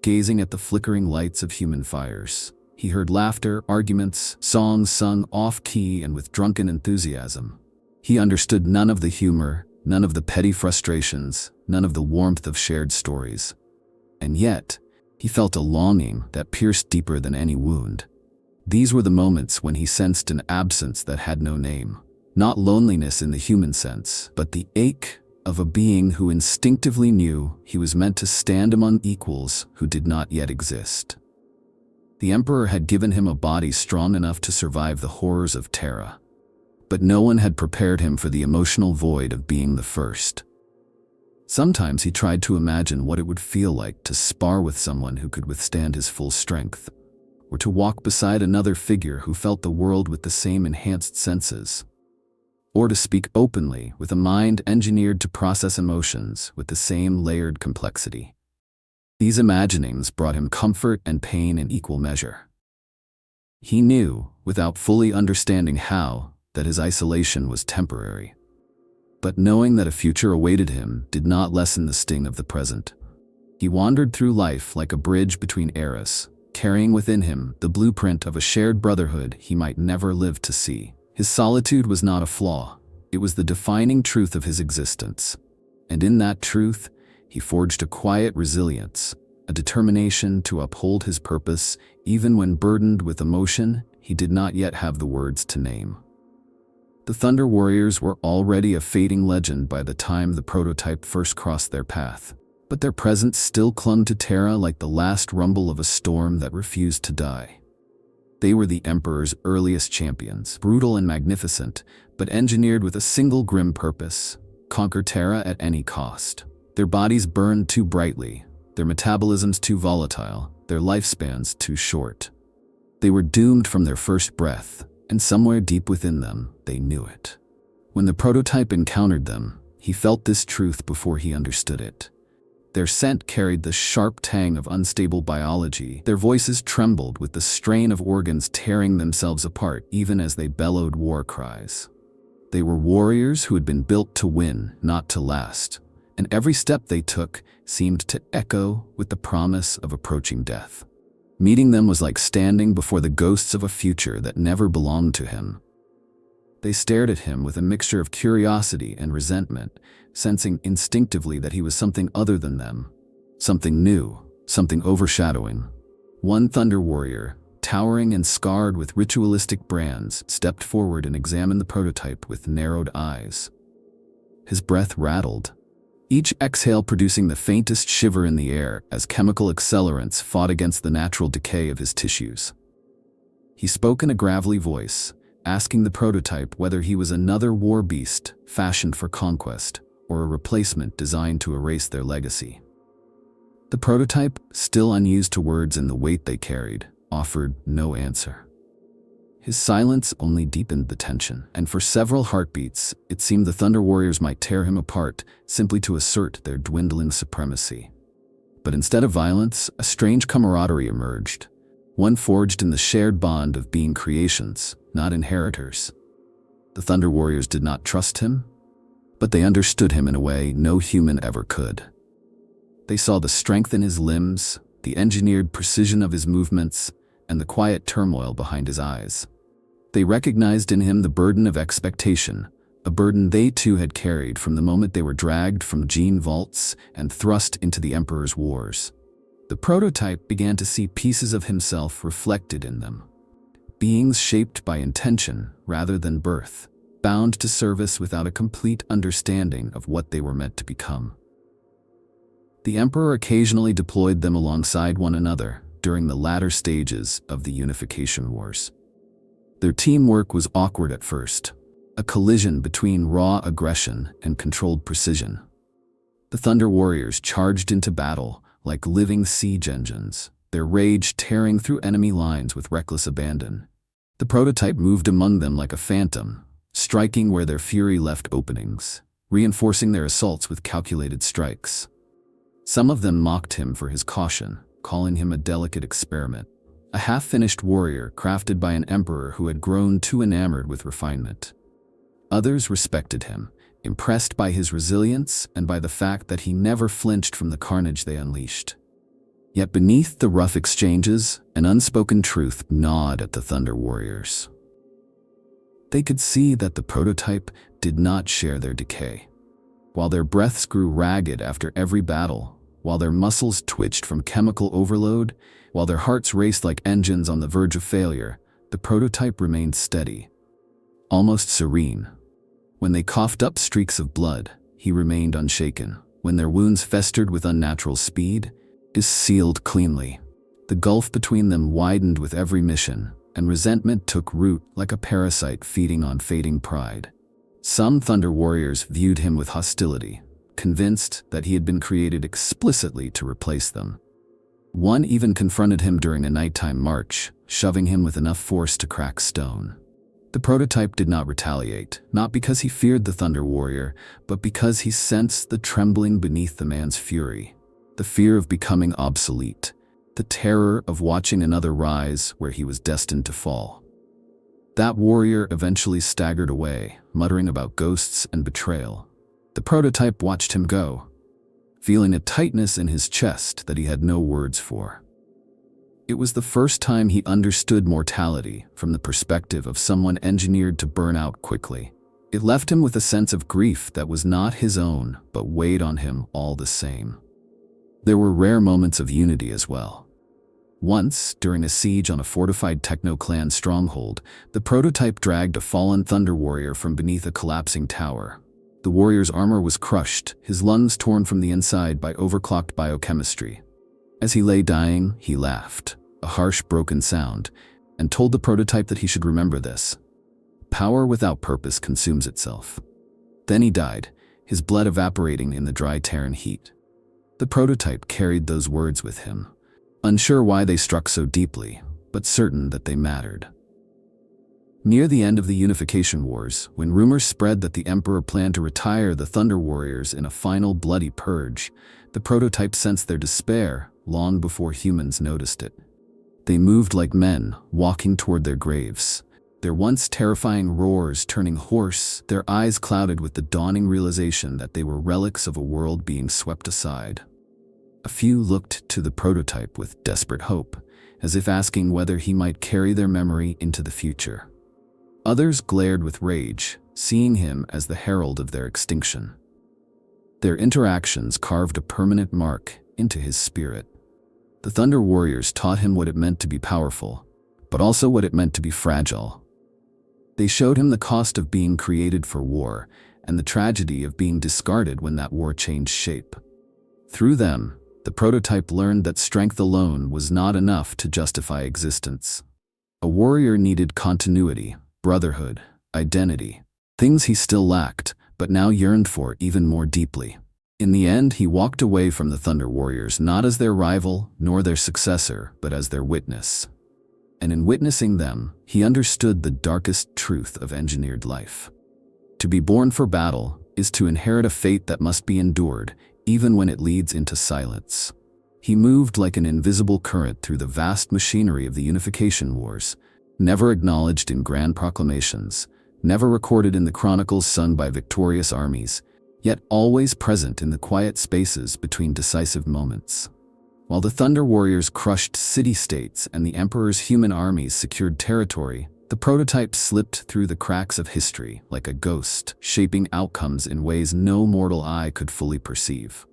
gazing at the flickering lights of human fires. He heard laughter, arguments, songs sung off-key and with drunken enthusiasm. He understood none of the humor, none of the petty frustrations, none of the warmth of shared stories. And yet, he felt a longing that pierced deeper than any wound. These were the moments when he sensed an absence that had no name. Not loneliness in the human sense, but the ache of a being who instinctively knew he was meant to stand among equals who did not yet exist. The Emperor had given him a body strong enough to survive the horrors of Terra, but no one had prepared him for the emotional void of being the first. Sometimes he tried to imagine what it would feel like to spar with someone who could withstand his full strength, or to walk beside another figure who felt the world with the same enhanced senses, or to speak openly with a mind engineered to process emotions with the same layered complexity. These imaginings brought him comfort and pain in equal measure. He knew, without fully understanding how, that his isolation was temporary. But knowing that a future awaited him did not lessen the sting of the present. He wandered through life like a bridge between eras, carrying within him the blueprint of a shared brotherhood he might never live to see. His solitude was not a flaw, it was the defining truth of his existence. And in that truth, he forged a quiet resilience, a determination to uphold his purpose even when burdened with emotion he did not yet have the words to name. The Thunder Warriors were already a fading legend by the time the prototype first crossed their path, but their presence still clung to Terra like the last rumble of a storm that refused to die. They were the Emperor's earliest champions, brutal and magnificent, but engineered with a single grim purpose: conquer Terra at any cost. Their bodies burned too brightly, their metabolisms too volatile, their lifespans too short. They were doomed from their first breath, and somewhere deep within them, they knew it. When the prototype encountered them, he felt this truth before he understood it. Their scent carried the sharp tang of unstable biology. Their voices trembled with the strain of organs tearing themselves apart even as they bellowed war cries. They were warriors who had been built to win, not to last, and every step they took seemed to echo with the promise of approaching death. Meeting them was like standing before the ghosts of a future that never belonged to him. They stared at him with a mixture of curiosity and resentment, sensing instinctively that he was something other than them, something new, something overshadowing. One Thunder Warrior, towering and scarred with ritualistic brands, stepped forward and examined the prototype with narrowed eyes. His breath rattled, each exhale producing the faintest shiver in the air as chemical accelerants fought against the natural decay of his tissues. He spoke in a gravelly voice, asking the prototype whether he was another war beast fashioned for conquest or a replacement designed to erase their legacy. The prototype, still unused to words and the weight they carried, offered no answer. His silence only deepened the tension, and for several heartbeats, it seemed the Thunder Warriors might tear him apart simply to assert their dwindling supremacy. But instead of violence, a strange camaraderie emerged, one forged in the shared bond of being creations, not inheritors. The Thunder Warriors did not trust him, but they understood him in a way no human ever could. They saw the strength in his limbs, the engineered precision of his movements, and the quiet turmoil behind his eyes. They recognized in him the burden of expectation, a burden they too had carried from the moment they were dragged from gene vaults and thrust into the Emperor's wars. The prototype began to see pieces of himself reflected in them, beings shaped by intention rather than birth, bound to service without a complete understanding of what they were meant to become. The Emperor occasionally deployed them alongside one another during the latter stages of the Unification Wars. Their teamwork was awkward at first, a collision between raw aggression and controlled precision. The Thunder Warriors charged into battle like living siege engines, their rage tearing through enemy lines with reckless abandon. The prototype moved among them like a phantom, striking where their fury left openings, reinforcing their assaults with calculated strikes. Some of them mocked him for his caution, calling him a delicate experiment, a half-finished warrior crafted by an emperor who had grown too enamored with refinement. Others respected him, impressed by his resilience and by the fact that he never flinched from the carnage they unleashed. Yet beneath the rough exchanges, an unspoken truth gnawed at the Thunder Warriors. They could see that the prototype did not share their decay. While their breaths grew ragged after every battle, while their muscles twitched from chemical overload, while their hearts raced like engines on the verge of failure, the prototype remained steady, almost serene. When they coughed up streaks of blood, he remained unshaken. When their wounds festered with unnatural speed, his sealed cleanly. The gulf between them widened with every mission, and resentment took root like a parasite feeding on fading pride. Some Thunder Warriors viewed him with hostility, convinced that he had been created explicitly to replace them. One even confronted him during a nighttime march, shoving him with enough force to crack stone. The prototype did not retaliate, not because he feared the Thunder Warrior, but because he sensed the trembling beneath the man's fury, the fear of becoming obsolete, the terror of watching another rise where he was destined to fall. That warrior eventually staggered away, muttering about ghosts and betrayal. The prototype watched him go, feeling a tightness in his chest that he had no words for. It was the first time he understood mortality from the perspective of someone engineered to burn out quickly. It left him with a sense of grief that was not his own, but weighed on him all the same. There were rare moments of unity as well. Once, during a siege on a fortified techno-clan stronghold, the prototype dragged a fallen Thunder Warrior from beneath a collapsing tower. The warrior's armor was crushed, his lungs torn from the inside by overclocked biochemistry. As he lay dying, he laughed, a harsh, broken sound, and told the prototype that he should remember this. Power without purpose consumes itself. Then he died, his blood evaporating in the dry Terran heat. The prototype carried those words with him, unsure why they struck so deeply, but certain that they mattered. Near the end of the Unification Wars, when rumors spread that the Emperor planned to retire the Thunder Warriors in a final bloody purge, the prototype sensed their despair long before humans noticed it. They moved like men, walking toward their graves, their once terrifying roars turning hoarse, their eyes clouded with the dawning realization that they were relics of a world being swept aside. A few looked to the prototype with desperate hope, as if asking whether he might carry their memory into the future. Others glared with rage, seeing him as the herald of their extinction. Their interactions carved a permanent mark into his spirit. The Thunder Warriors taught him what it meant to be powerful, but also what it meant to be fragile. They showed him the cost of being created for war and the tragedy of being discarded when that war changed shape. Through them, the prototype learned that strength alone was not enough to justify existence. A warrior needed continuity, brotherhood, identity, things he still lacked, but now yearned for even more deeply. In the end, he walked away from the Thunder Warriors not as their rival nor their successor, but as their witness. And in witnessing them, he understood the darkest truth of engineered life. To be born for battle is to inherit a fate that must be endured, even when it leads into silence. He moved like an invisible current through the vast machinery of the Unification Wars, never acknowledged in grand proclamations, never recorded in the chronicles sung by victorious armies, yet always present in the quiet spaces between decisive moments. While the Thunder Warriors crushed city-states and the Emperor's human armies secured territory, the prototype slipped through the cracks of history like a ghost, shaping outcomes in ways no mortal eye could fully perceive.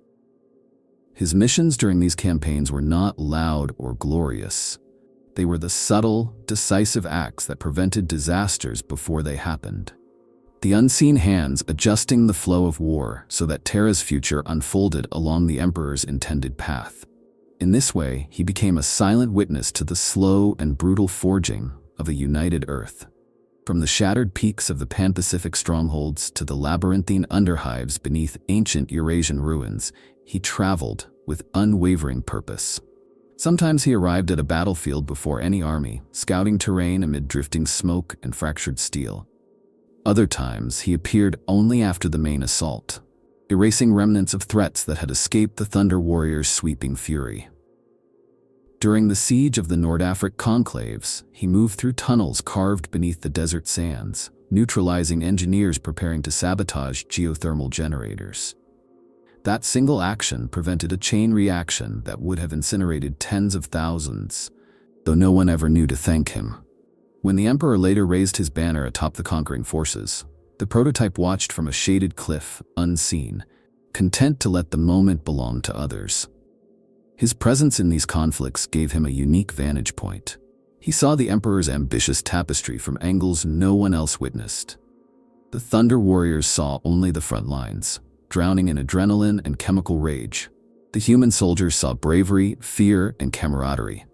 His missions during these campaigns were not loud or glorious. They were the subtle, decisive acts that prevented disasters before they happened. The unseen hands adjusting the flow of war so that Terra's future unfolded along the Emperor's intended path. In this way, he became a silent witness to the slow and brutal forging of a united Earth. From the shattered peaks of the Pan-Pacific strongholds to the labyrinthine underhives beneath ancient Eurasian ruins, he traveled with unwavering purpose. Sometimes he arrived at a battlefield before any army, scouting terrain amid drifting smoke and fractured steel. Other times, he appeared only after the main assault, erasing remnants of threats that had escaped the Thunder Warriors' sweeping fury. During the siege of the Nordafric conclaves, he moved through tunnels carved beneath the desert sands, neutralizing engineers preparing to sabotage geothermal generators. That single action prevented a chain reaction that would have incinerated tens of thousands, though no one ever knew to thank him. When the Emperor later raised his banner atop the conquering forces, the prototype watched from a shaded cliff, unseen, content to let the moment belong to others. His presence in these conflicts gave him a unique vantage point. He saw the Emperor's ambitious tapestry from angles no one else witnessed. The Thunder Warriors saw only the front lines, drowning in adrenaline and chemical rage. The human soldiers saw bravery, fear, and camaraderie.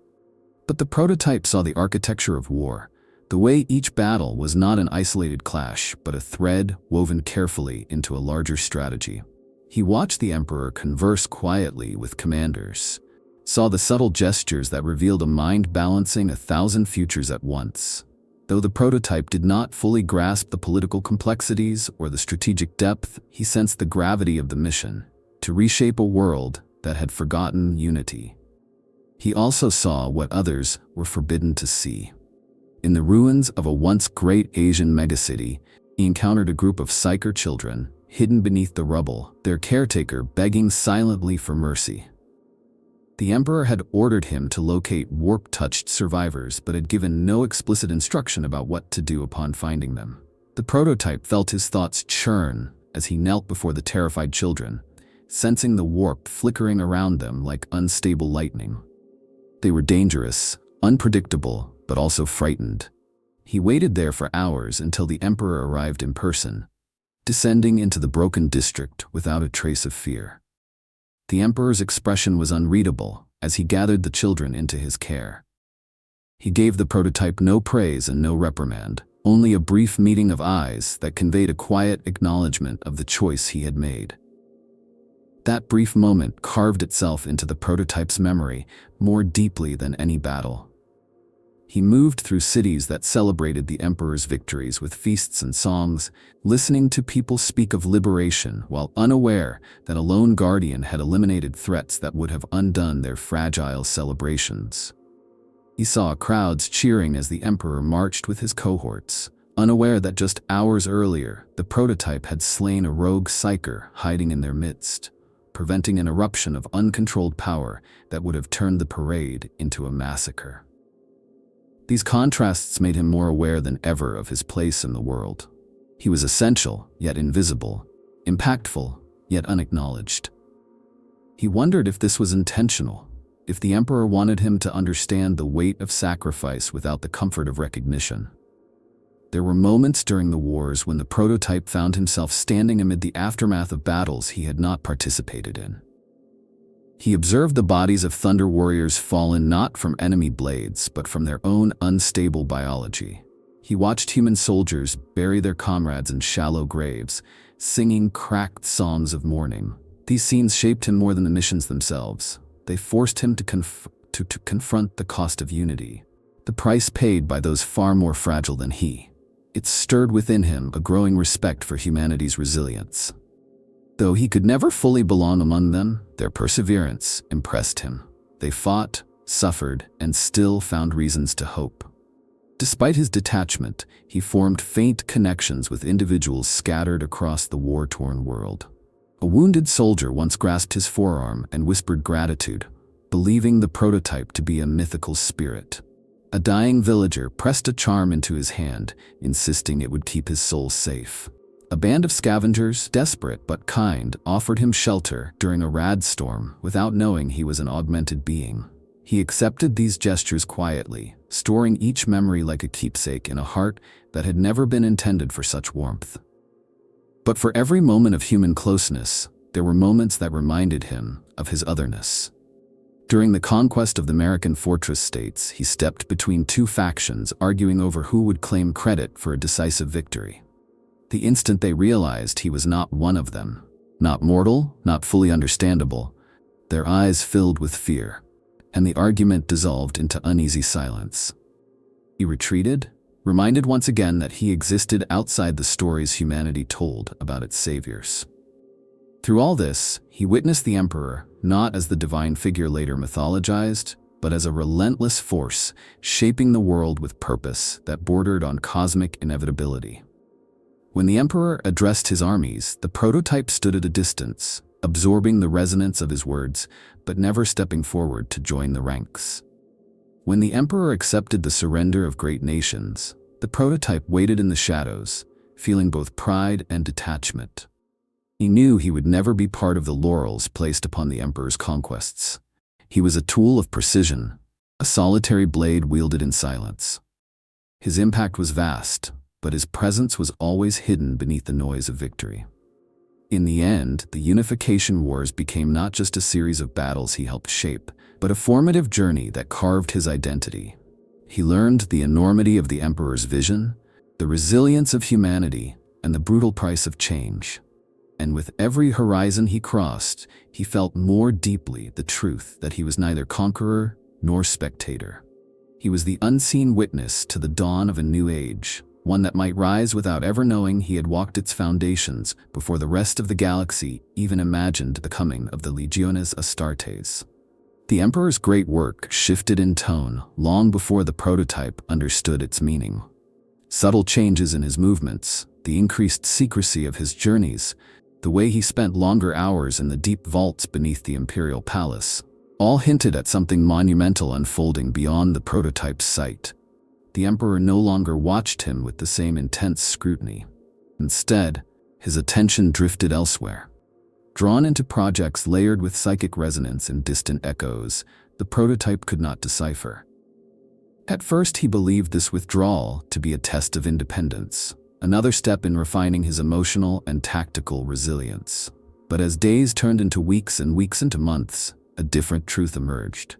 But the prototype saw the architecture of war, the way each battle was not an isolated clash, but a thread woven carefully into a larger strategy. He watched the Emperor converse quietly with commanders, saw the subtle gestures that revealed a mind balancing 1,000 futures at once. Though the prototype did not fully grasp the political complexities or the strategic depth, he sensed the gravity of the mission, to reshape a world that had forgotten unity. He also saw what others were forbidden to see. In the ruins of a once great Asian megacity, he encountered a group of Psyker children, hidden beneath the rubble, their caretaker begging silently for mercy. The Emperor had ordered him to locate warp-touched survivors but had given no explicit instruction about what to do upon finding them. The prototype felt his thoughts churn as he knelt before the terrified children, sensing the warp flickering around them like unstable lightning. They were dangerous, unpredictable, but also frightened. He waited there for hours until the emperor arrived in person, descending into the broken district without a trace of fear. The emperor's expression was unreadable as he gathered the children into his care. He gave the prototype no praise and no reprimand, only a brief meeting of eyes that conveyed a quiet acknowledgement of the choice he had made. That brief moment carved itself into the prototype's memory more deeply than any battle. He moved through cities that celebrated the emperor's victories with feasts and songs, listening to people speak of liberation while unaware that a lone guardian had eliminated threats that would have undone their fragile celebrations. He saw crowds cheering as the emperor marched with his cohorts, unaware that just hours earlier, the prototype had slain a rogue psyker hiding in their midst, preventing an eruption of uncontrolled power that would have turned the parade into a massacre. These contrasts made him more aware than ever of his place in the world. He was essential, yet invisible, impactful, yet unacknowledged. He wondered if this was intentional, if the emperor wanted him to understand the weight of sacrifice without the comfort of recognition. There were moments during the wars when the prototype found himself standing amid the aftermath of battles he had not participated in. He observed the bodies of thunder warriors fallen not from enemy blades but from their own unstable biology. He watched human soldiers bury their comrades in shallow graves, singing cracked songs of mourning. These scenes shaped him more than the missions themselves. They forced him to confront the cost of unity, the price paid by those far more fragile than he. It stirred within him a growing respect for humanity's resilience. Though he could never fully belong among them, their perseverance impressed him. They fought, suffered, and still found reasons to hope. Despite his detachment, he formed faint connections with individuals scattered across the war-torn world. A wounded soldier once grasped his forearm and whispered gratitude, believing the prototype to be a mythical spirit. A dying villager pressed a charm into his hand, insisting it would keep his soul safe. A band of scavengers, desperate but kind, offered him shelter during a rad storm without knowing he was an augmented being. He accepted these gestures quietly, storing each memory like a keepsake in a heart that had never been intended for such warmth. But for every moment of human closeness, there were moments that reminded him of his otherness. During the conquest of the American fortress states, he stepped between two factions, arguing over who would claim credit for a decisive victory. The instant they realized he was not one of them, not mortal, not fully understandable, their eyes filled with fear, and the argument dissolved into uneasy silence. He retreated, reminded once again that he existed outside the stories humanity told about its saviors. Through all this, he witnessed the emperor not as the divine figure later mythologized, but as a relentless force shaping the world with purpose that bordered on cosmic inevitability. When the emperor addressed his armies, the prototype stood at a distance, absorbing the resonance of his words, but never stepping forward to join the ranks. When the emperor accepted the surrender of great nations, the prototype waited in the shadows, feeling both pride and detachment. He knew he would never be part of the laurels placed upon the emperor's conquests. He was a tool of precision, a solitary blade wielded in silence. His impact was vast, but his presence was always hidden beneath the noise of victory. In the end, the unification wars became not just a series of battles he helped shape, but a formative journey that carved his identity. He learned the enormity of the emperor's vision, the resilience of humanity, and the brutal price of change. And with every horizon he crossed, he felt more deeply the truth that he was neither conqueror nor spectator. He was the unseen witness to the dawn of a new age, one that might rise without ever knowing he had walked its foundations before the rest of the galaxy even imagined the coming of the Legiones Astartes. The Emperor's great work shifted in tone long before the prototype understood its meaning. Subtle changes in his movements, the increased secrecy of his journeys, the way he spent longer hours in the deep vaults beneath the Imperial Palace, all hinted at something monumental unfolding beyond the prototype's sight. The Emperor no longer watched him with the same intense scrutiny. Instead, his attention drifted elsewhere. Drawn into projects layered with psychic resonance and distant echoes, the prototype could not decipher. At first he believed this withdrawal to be a test of independence, another step in refining his emotional and tactical resilience. But as days turned into weeks and weeks into months, a different truth emerged.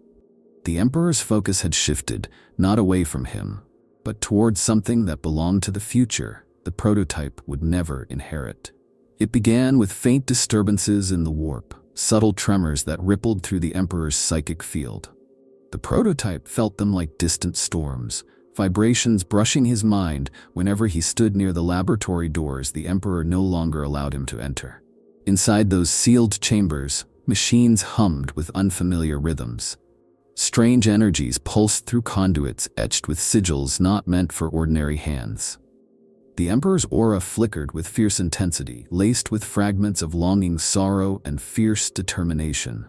The Emperor's focus had shifted, not away from him, but towards something that belonged to the future the prototype would never inherit. It began with faint disturbances in the warp, subtle tremors that rippled through the Emperor's psychic field. The prototype felt them like distant storms, vibrations brushing his mind whenever he stood near the laboratory doors the Emperor no longer allowed him to enter. Inside those sealed chambers, machines hummed with unfamiliar rhythms. Strange energies pulsed through conduits etched with sigils not meant for ordinary hands. The Emperor's aura flickered with fierce intensity, laced with fragments of longing, sorrow, and fierce determination.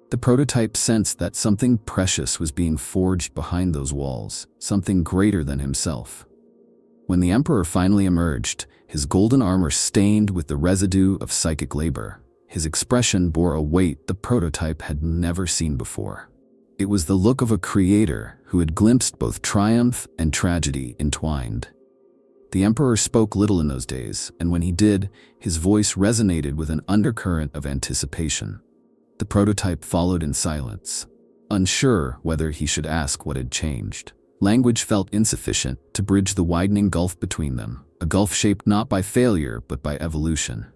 The prototype sensed that something precious was being forged behind those walls, something greater than himself. When the Emperor finally emerged, his golden armor stained with the residue of psychic labor, his expression bore a weight the prototype had never seen before. It was the look of a creator who had glimpsed both triumph and tragedy entwined. The Emperor spoke little in those days, and when he did, his voice resonated with an undercurrent of anticipation. The prototype followed in silence, unsure whether he should ask what had changed. Language felt insufficient to bridge the widening gulf between them, a gulf shaped not by failure but by evolution.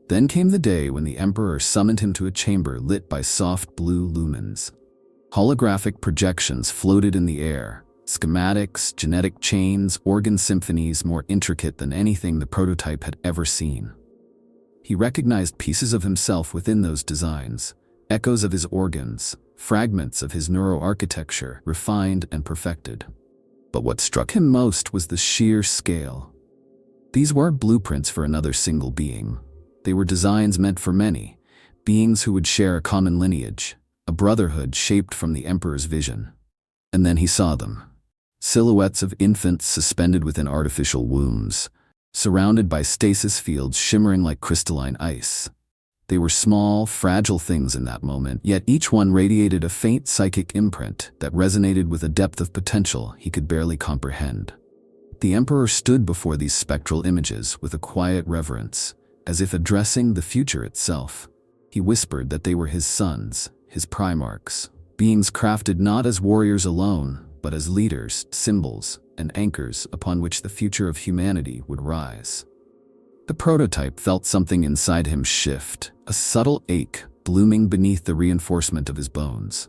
Then came the day when the Emperor summoned him to a chamber lit by soft blue lumens. Holographic projections floated in the air, schematics, genetic chains, organ symphonies more intricate than anything the prototype had ever seen. He recognized pieces of himself within those designs, echoes of his organs, fragments of his neuroarchitecture, refined and perfected. But what struck him most was the sheer scale. These weren't blueprints for another single being. They were designs meant for many, beings who would share a common lineage, a brotherhood shaped from the Emperor's vision. And then he saw them. Silhouettes of infants suspended within artificial wombs, surrounded by stasis fields shimmering like crystalline ice. They were small, fragile things in that moment, yet each one radiated a faint psychic imprint that resonated with a depth of potential he could barely comprehend. The Emperor stood before these spectral images with a quiet reverence, as if addressing the future itself. He whispered that they were his sons, his primarchs, beings crafted not as warriors alone, but as leaders, symbols, and anchors upon which the future of humanity would rise. The prototype felt something inside him shift, a subtle ache blooming beneath the reinforcement of his bones.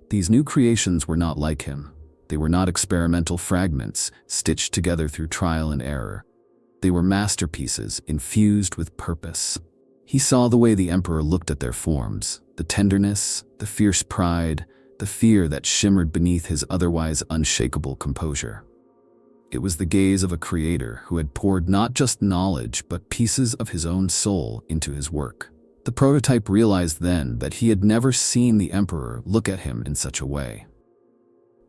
These new creations were not like him. They were not experimental fragments stitched together through trial and error. They were masterpieces infused with purpose. He saw the way the Emperor looked at their forms, the tenderness, the fierce pride, the fear that shimmered beneath his otherwise unshakable composure. It was the gaze of a creator who had poured not just knowledge but pieces of his own soul into his work. The prototype realized then that he had never seen the Emperor look at him in such a way.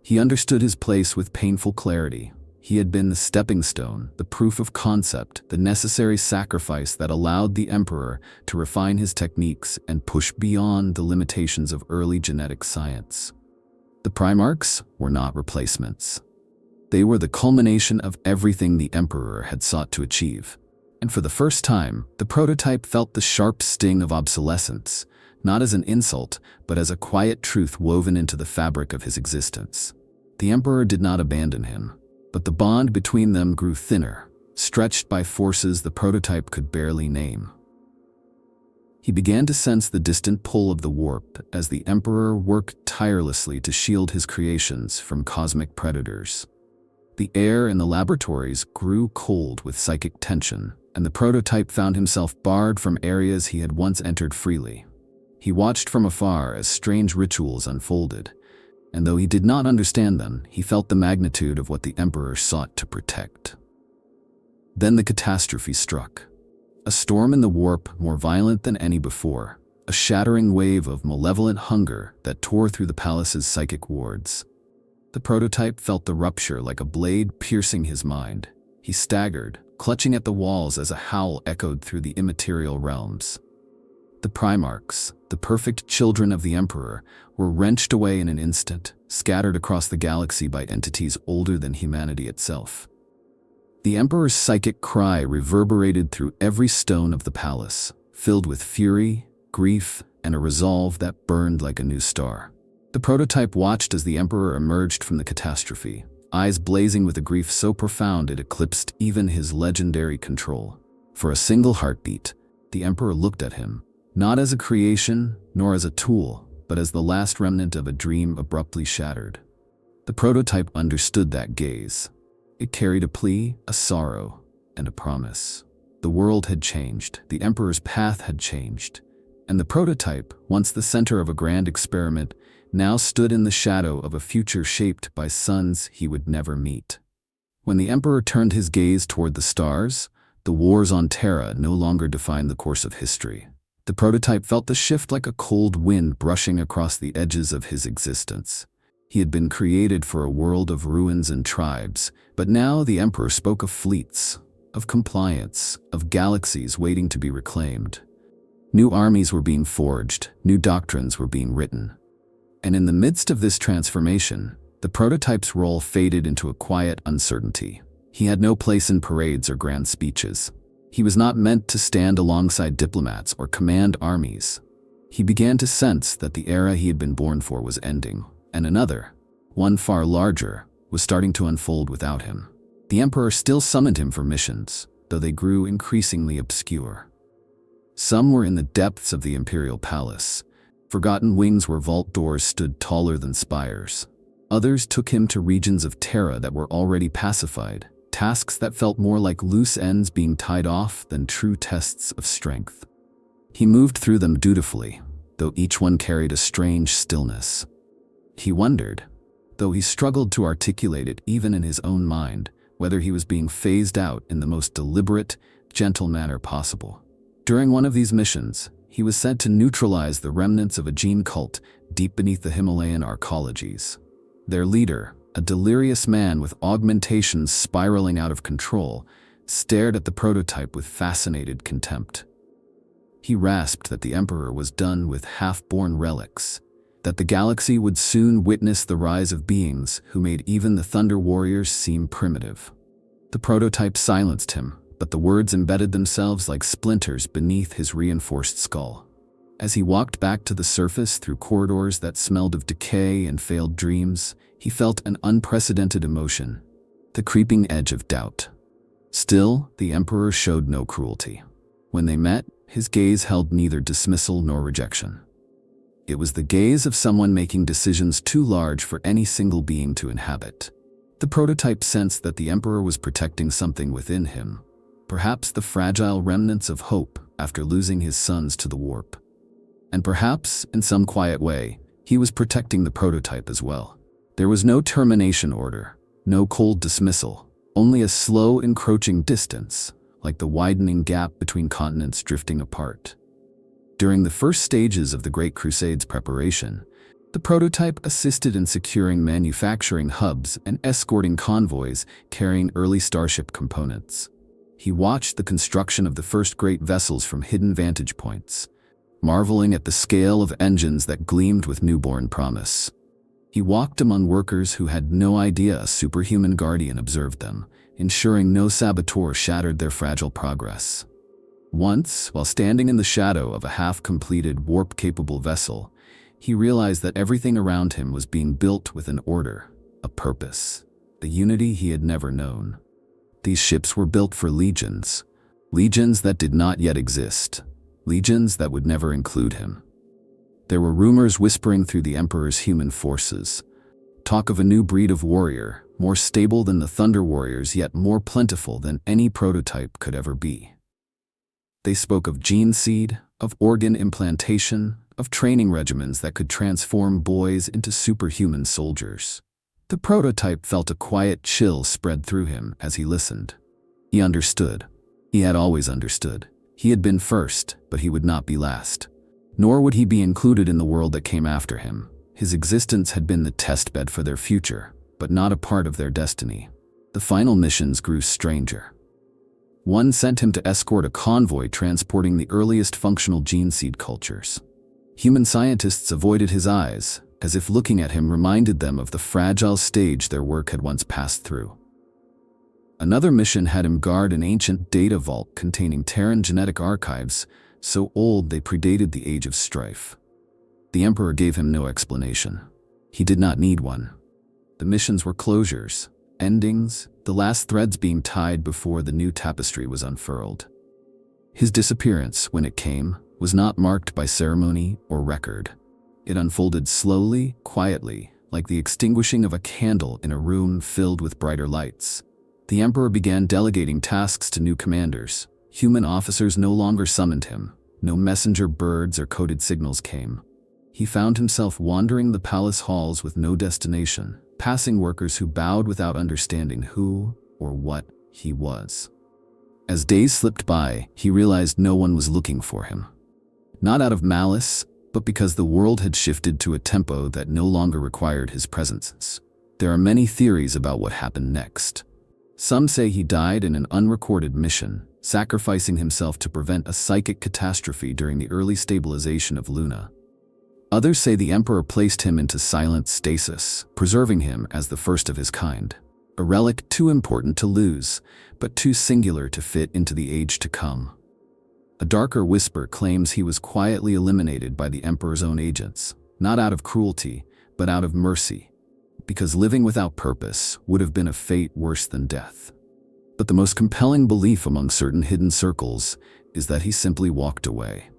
He understood his place with painful clarity. He had been the stepping stone, the proof of concept, the necessary sacrifice that allowed the Emperor to refine his techniques and push beyond the limitations of early genetic science. The Primarchs were not replacements. They were the culmination of everything the Emperor had sought to achieve. And for the first time, the prototype felt the sharp sting of obsolescence, not as an insult, but as a quiet truth woven into the fabric of his existence. The Emperor did not abandon him, but the bond between them grew thinner, stretched by forces the prototype could barely name. He began to sense the distant pull of the warp as the Emperor worked tirelessly to shield his creations from cosmic predators. The air in the laboratories grew cold with psychic tension, and the prototype found himself barred from areas he had once entered freely. He watched from afar as strange rituals unfolded, and though he did not understand them, he felt the magnitude of what the Emperor sought to protect. Then the catastrophe struck. A storm in the warp more violent than any before, a shattering wave of malevolent hunger that tore through the palace's psychic wards. The prototype felt the rupture like a blade piercing his mind. He staggered, clutching at the walls as a howl echoed through the immaterial realms. The Primarchs, the perfect children of the Emperor, were wrenched away in an instant, scattered across the galaxy by entities older than humanity itself. The Emperor's psychic cry reverberated through every stone of the palace, filled with fury, grief, and a resolve that burned like a new star. The prototype watched as the Emperor emerged from the catastrophe, eyes blazing with a grief so profound it eclipsed even his legendary control. For a single heartbeat, the Emperor looked at him, not as a creation, nor as a tool, but as the last remnant of a dream abruptly shattered. The prototype understood that gaze. It carried a plea, a sorrow, and a promise. The world had changed, the Emperor's path had changed, and the prototype, once the center of a grand experiment, now stood in the shadow of a future shaped by sons he would never meet. When the Emperor turned his gaze toward the stars, the wars on Terra no longer defined the course of history. The prototype felt the shift like a cold wind brushing across the edges of his existence. He had been created for a world of ruins and tribes, but now the Emperor spoke of fleets, of compliance, of galaxies waiting to be reclaimed. New armies were being forged, new doctrines were being written. And in the midst of this transformation, the prototype's role faded into a quiet uncertainty. He had no place in parades or grand speeches. He was not meant to stand alongside diplomats or command armies. He began to sense that the era he had been born for was ending, and another, one far larger, was starting to unfold without him. The Emperor still summoned him for missions, though they grew increasingly obscure. Some were in the depths of the Imperial Palace, forgotten wings where vault doors stood taller than spires. Others took him to regions of Terra that were already pacified, tasks that felt more like loose ends being tied off than true tests of strength. He moved through them dutifully, though each one carried a strange stillness. He wondered, though he struggled to articulate it even in his own mind, whether he was being phased out in the most deliberate, gentle manner possible. During one of these missions, he was said to neutralize the remnants of a gene cult deep beneath the Himalayan arcologies. Their leader, a delirious man with augmentations spiraling out of control, stared at the prototype with fascinated contempt. He rasped that the Emperor was done with half-born relics, that the galaxy would soon witness the rise of beings who made even the Thunder Warriors seem primitive. The prototype silenced him, but the words embedded themselves like splinters beneath his reinforced skull. As he walked back to the surface through corridors that smelled of decay and failed dreams, he felt an unprecedented emotion, the creeping edge of doubt. Still, the Emperor showed no cruelty. When they met, his gaze held neither dismissal nor rejection. It was the gaze of someone making decisions too large for any single being to inhabit. The prototype sensed that the Emperor was protecting something within him, perhaps the fragile remnants of hope after losing his sons to the warp. And perhaps, in some quiet way, he was protecting the prototype as well. There was no termination order, no cold dismissal, only a slow encroaching distance, like the widening gap between continents drifting apart. During the first stages of the Great Crusade's preparation, the prototype assisted in securing manufacturing hubs and escorting convoys carrying early starship components. He watched the construction of the first great vessels from hidden vantage points, marveling at the scale of engines that gleamed with newborn promise. He walked among workers who had no idea a superhuman guardian observed them, ensuring no saboteur shattered their fragile progress. Once, while standing in the shadow of a half-completed, warp-capable vessel, he realized that everything around him was being built with an order, a purpose, the unity he had never known. These ships were built for legions, legions that did not yet exist, legions that would never include him. There were rumors whispering through the Emperor's human forces, talk of a new breed of warrior, more stable than the Thunder Warriors yet more plentiful than any prototype could ever be. They spoke of gene seed, of organ implantation, of training regimens that could transform boys into superhuman soldiers. The prototype felt a quiet chill spread through him as he listened. He understood. He had always understood. He had been first, but he would not be last. Nor would he be included in the world that came after him. His existence had been the testbed for their future, but not a part of their destiny. The final missions grew stranger. One sent him to escort a convoy transporting the earliest functional gene seed cultures. Human scientists avoided his eyes, as if looking at him reminded them of the fragile stage their work had once passed through. Another mission had him guard an ancient data vault containing Terran genetic archives, so old they predated the Age of Strife. The Emperor gave him no explanation. He did not need one. The missions were closures, endings, the last threads being tied before the new tapestry was unfurled. His disappearance, when it came, was not marked by ceremony or record. It unfolded slowly, quietly, like the extinguishing of a candle in a room filled with brighter lights. The Emperor began delegating tasks to new commanders. Human officers no longer summoned him. No messenger birds or coded signals came. He found himself wandering the palace halls with no destination, passing workers who bowed without understanding who or what he was. As days slipped by, he realized no one was looking for him. Not out of malice, but because the world had shifted to a tempo that no longer required his presence. There are many theories about what happened next. Some say he died in an unrecorded mission, sacrificing himself to prevent a psychic catastrophe during the early stabilization of Luna. Others say the Emperor placed him into silent stasis, preserving him as the first of his kind. A relic too important to lose, but too singular to fit into the age to come. A darker whisper claims he was quietly eliminated by the Emperor's own agents, not out of cruelty, but out of mercy, because living without purpose would have been a fate worse than death. But the most compelling belief among certain hidden circles is that he simply walked away.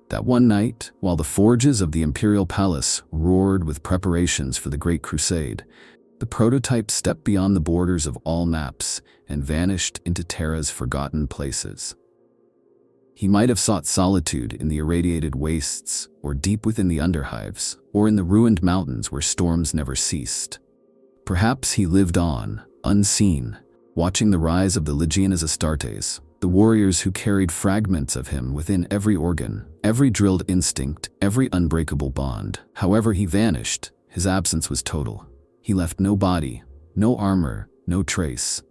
That one night, while the forges of the Imperial Palace roared with preparations for the Great Crusade, the prototype stepped beyond the borders of all maps and vanished into Terra's forgotten places. He might have sought solitude in the irradiated wastes, or deep within the underhives, or in the ruined mountains where storms never ceased. Perhaps he lived on, unseen, watching the rise of the Legiones Astartes, the warriors who carried fragments of him within every organ, every drilled instinct, every unbreakable bond. However he vanished, his absence was total. He left no body, no armor, no trace.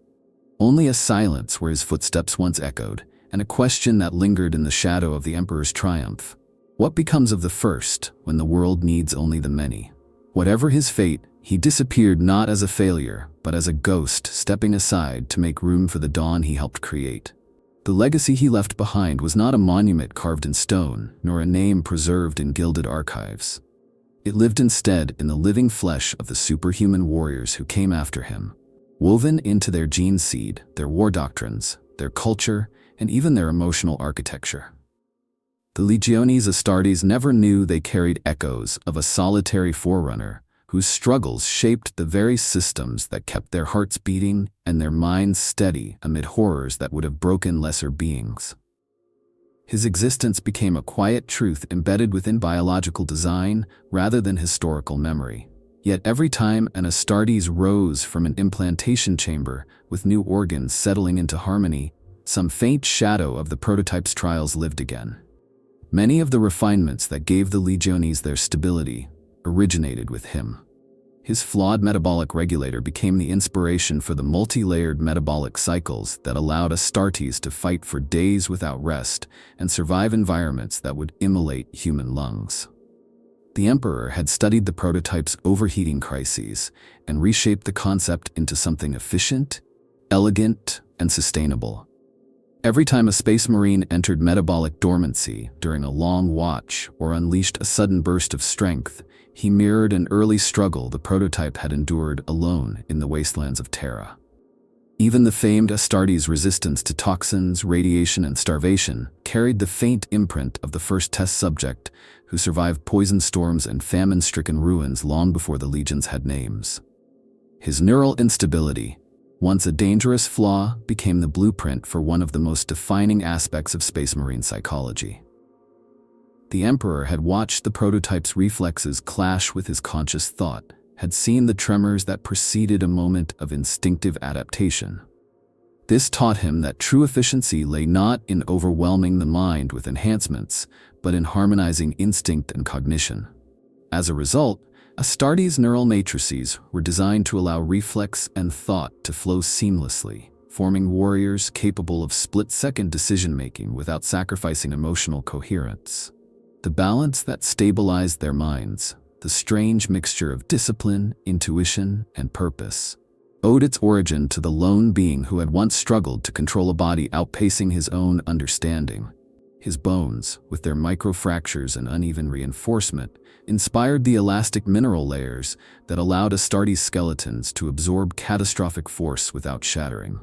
Only a silence where his footsteps once echoed, and a question that lingered in the shadow of the Emperor's triumph. What becomes of the first when the world needs only the many? Whatever his fate, he disappeared not as a failure, but as a ghost stepping aside to make room for the dawn he helped create. The legacy he left behind was not a monument carved in stone, nor a name preserved in gilded archives. It lived instead in the living flesh of the superhuman warriors who came after him, woven into their gene seed, their war doctrines, their culture, and even their emotional architecture. The Legiones Astartes never knew they carried echoes of a solitary forerunner whose struggles shaped the very systems that kept their hearts beating and their minds steady amid horrors that would have broken lesser beings. His existence became a quiet truth embedded within biological design rather than historical memory. Yet every time an Astartes rose from an implantation chamber with new organs settling into harmony, some faint shadow of the prototype's trials lived again. Many of the refinements that gave the Legiones their stability originated with him. His flawed metabolic regulator became the inspiration for the multi-layered metabolic cycles that allowed Astartes to fight for days without rest and survive environments that would immolate human lungs. The Emperor had studied the prototype's overheating crises and reshaped the concept into something efficient, elegant, and sustainable. Every time a space marine entered metabolic dormancy during a long watch or unleashed a sudden burst of strength, he mirrored an early struggle the prototype had endured alone in the wastelands of Terra. Even the famed Astartes' resistance to toxins, radiation, and starvation carried the faint imprint of the first test subject who survived poison storms and famine-stricken ruins long before the legions had names. His neural instability, once a dangerous flaw, became the blueprint for one of the most defining aspects of Space Marine psychology. The Emperor had watched the prototype's reflexes clash with his conscious thought, had seen the tremors that preceded a moment of instinctive adaptation. This taught him that true efficiency lay not in overwhelming the mind with enhancements, but in harmonizing instinct and cognition. As a result, Astartes' neural matrices were designed to allow reflex and thought to flow seamlessly, forming warriors capable of split-second decision-making without sacrificing emotional coherence. The balance that stabilized their minds, the strange mixture of discipline, intuition, and purpose, owed its origin to the lone being who had once struggled to control a body outpacing his own understanding. His bones, with their microfractures and uneven reinforcement, inspired the elastic mineral layers that allowed Astartes' skeletons to absorb catastrophic force without shattering.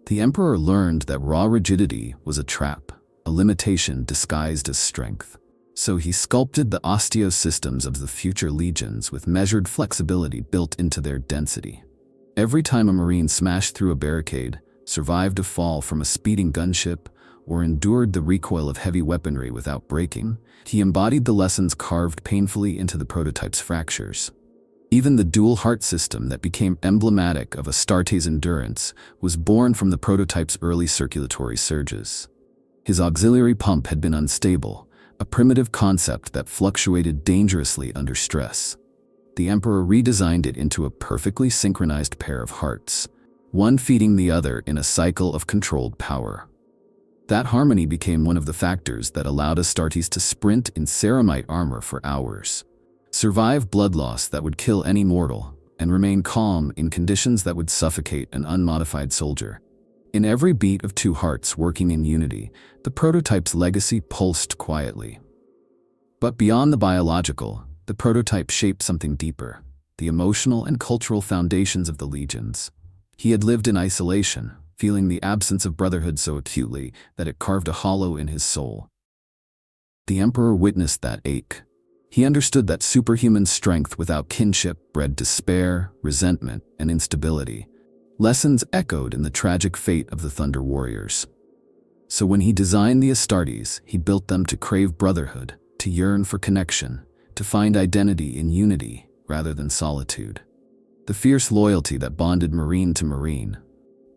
The Emperor learned that raw rigidity was a trap, a limitation disguised as strength. So he sculpted the osteosystems of the future legions with measured flexibility built into their density. Every time a Marine smashed through a barricade, survived a fall from a speeding gunship, or endured the recoil of heavy weaponry without breaking, he embodied the lessons carved painfully into the prototype's fractures. Even the dual heart system that became emblematic of Astartes' endurance was born from the prototype's early circulatory surges. His auxiliary pump had been unstable, a primitive concept that fluctuated dangerously under stress. The Emperor redesigned it into a perfectly synchronized pair of hearts, one feeding the other in a cycle of controlled power. That harmony became one of the factors that allowed Astartes to sprint in ceramite armor for hours, survive blood loss that would kill any mortal, and remain calm in conditions that would suffocate an unmodified soldier. In every beat of two hearts working in unity, the prototype's legacy pulsed quietly. But beyond the biological, the prototype shaped something deeper, the emotional and cultural foundations of the legions. He had lived in isolation, feeling the absence of brotherhood so acutely that it carved a hollow in his soul. The Emperor witnessed that ache. He understood that superhuman strength without kinship bred despair, resentment, and instability. Lessons echoed in the tragic fate of the Thunder Warriors. So when he designed the Astartes, he built them to crave brotherhood, to yearn for connection, to find identity in unity rather than solitude. The fierce loyalty that bonded Marine to Marine,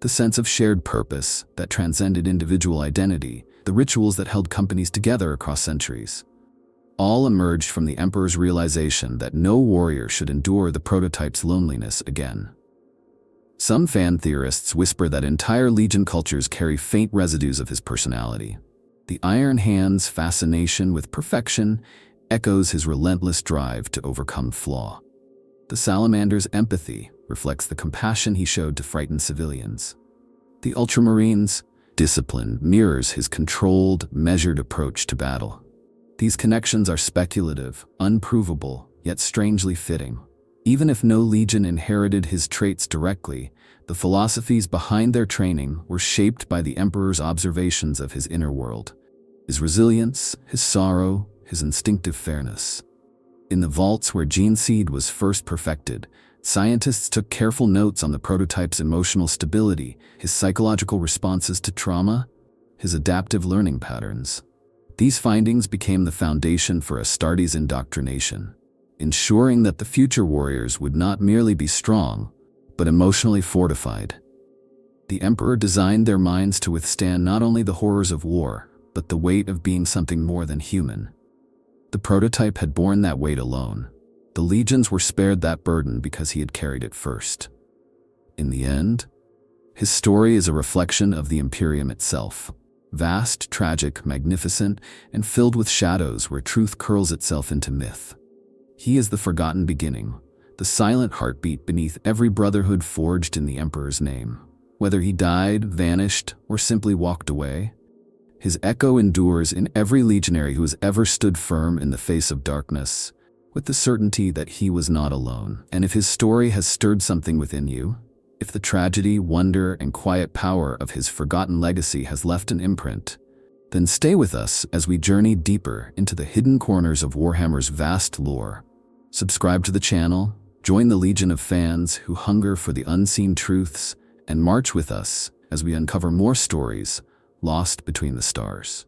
the sense of shared purpose that transcended individual identity, the rituals that held companies together across centuries, all emerged from the Emperor's realization that no warrior should endure the prototype's loneliness again. Some fan theorists whisper that entire Legion cultures carry faint residues of his personality. The Iron Hand's fascination with perfection echoes his relentless drive to overcome flaw. The Salamander's empathy reflects the compassion he showed to frightened civilians. The Ultramarine's discipline mirrors his controlled, measured approach to battle. These connections are speculative, unprovable, yet strangely fitting. Even if no Legion inherited his traits directly, the philosophies behind their training were shaped by the Emperor's observations of his inner world, his resilience, his sorrow, his instinctive fairness. In the vaults where Gene Seed was first perfected, scientists took careful notes on the prototype's emotional stability, his psychological responses to trauma, his adaptive learning patterns. These findings became the foundation for Astartes' indoctrination, ensuring that the future warriors would not merely be strong, but emotionally fortified. The Emperor designed their minds to withstand not only the horrors of war, but the weight of being something more than human. The prototype had borne that weight alone. The legions were spared that burden because he had carried it first. In the end, his story is a reflection of the Imperium itself. Vast, tragic, magnificent, and filled with shadows where truth curls itself into myth. He is the forgotten beginning, the silent heartbeat beneath every brotherhood forged in the Emperor's name. Whether he died, vanished, or simply walked away, his echo endures in every legionary who has ever stood firm in the face of darkness, with the certainty that he was not alone. And if his story has stirred something within you, if the tragedy, wonder, and quiet power of his forgotten legacy has left an imprint, then stay with us as we journey deeper into the hidden corners of Warhammer's vast lore. Subscribe to the channel, join the legion of fans who hunger for the unseen truths, and march with us as we uncover more stories lost between the stars.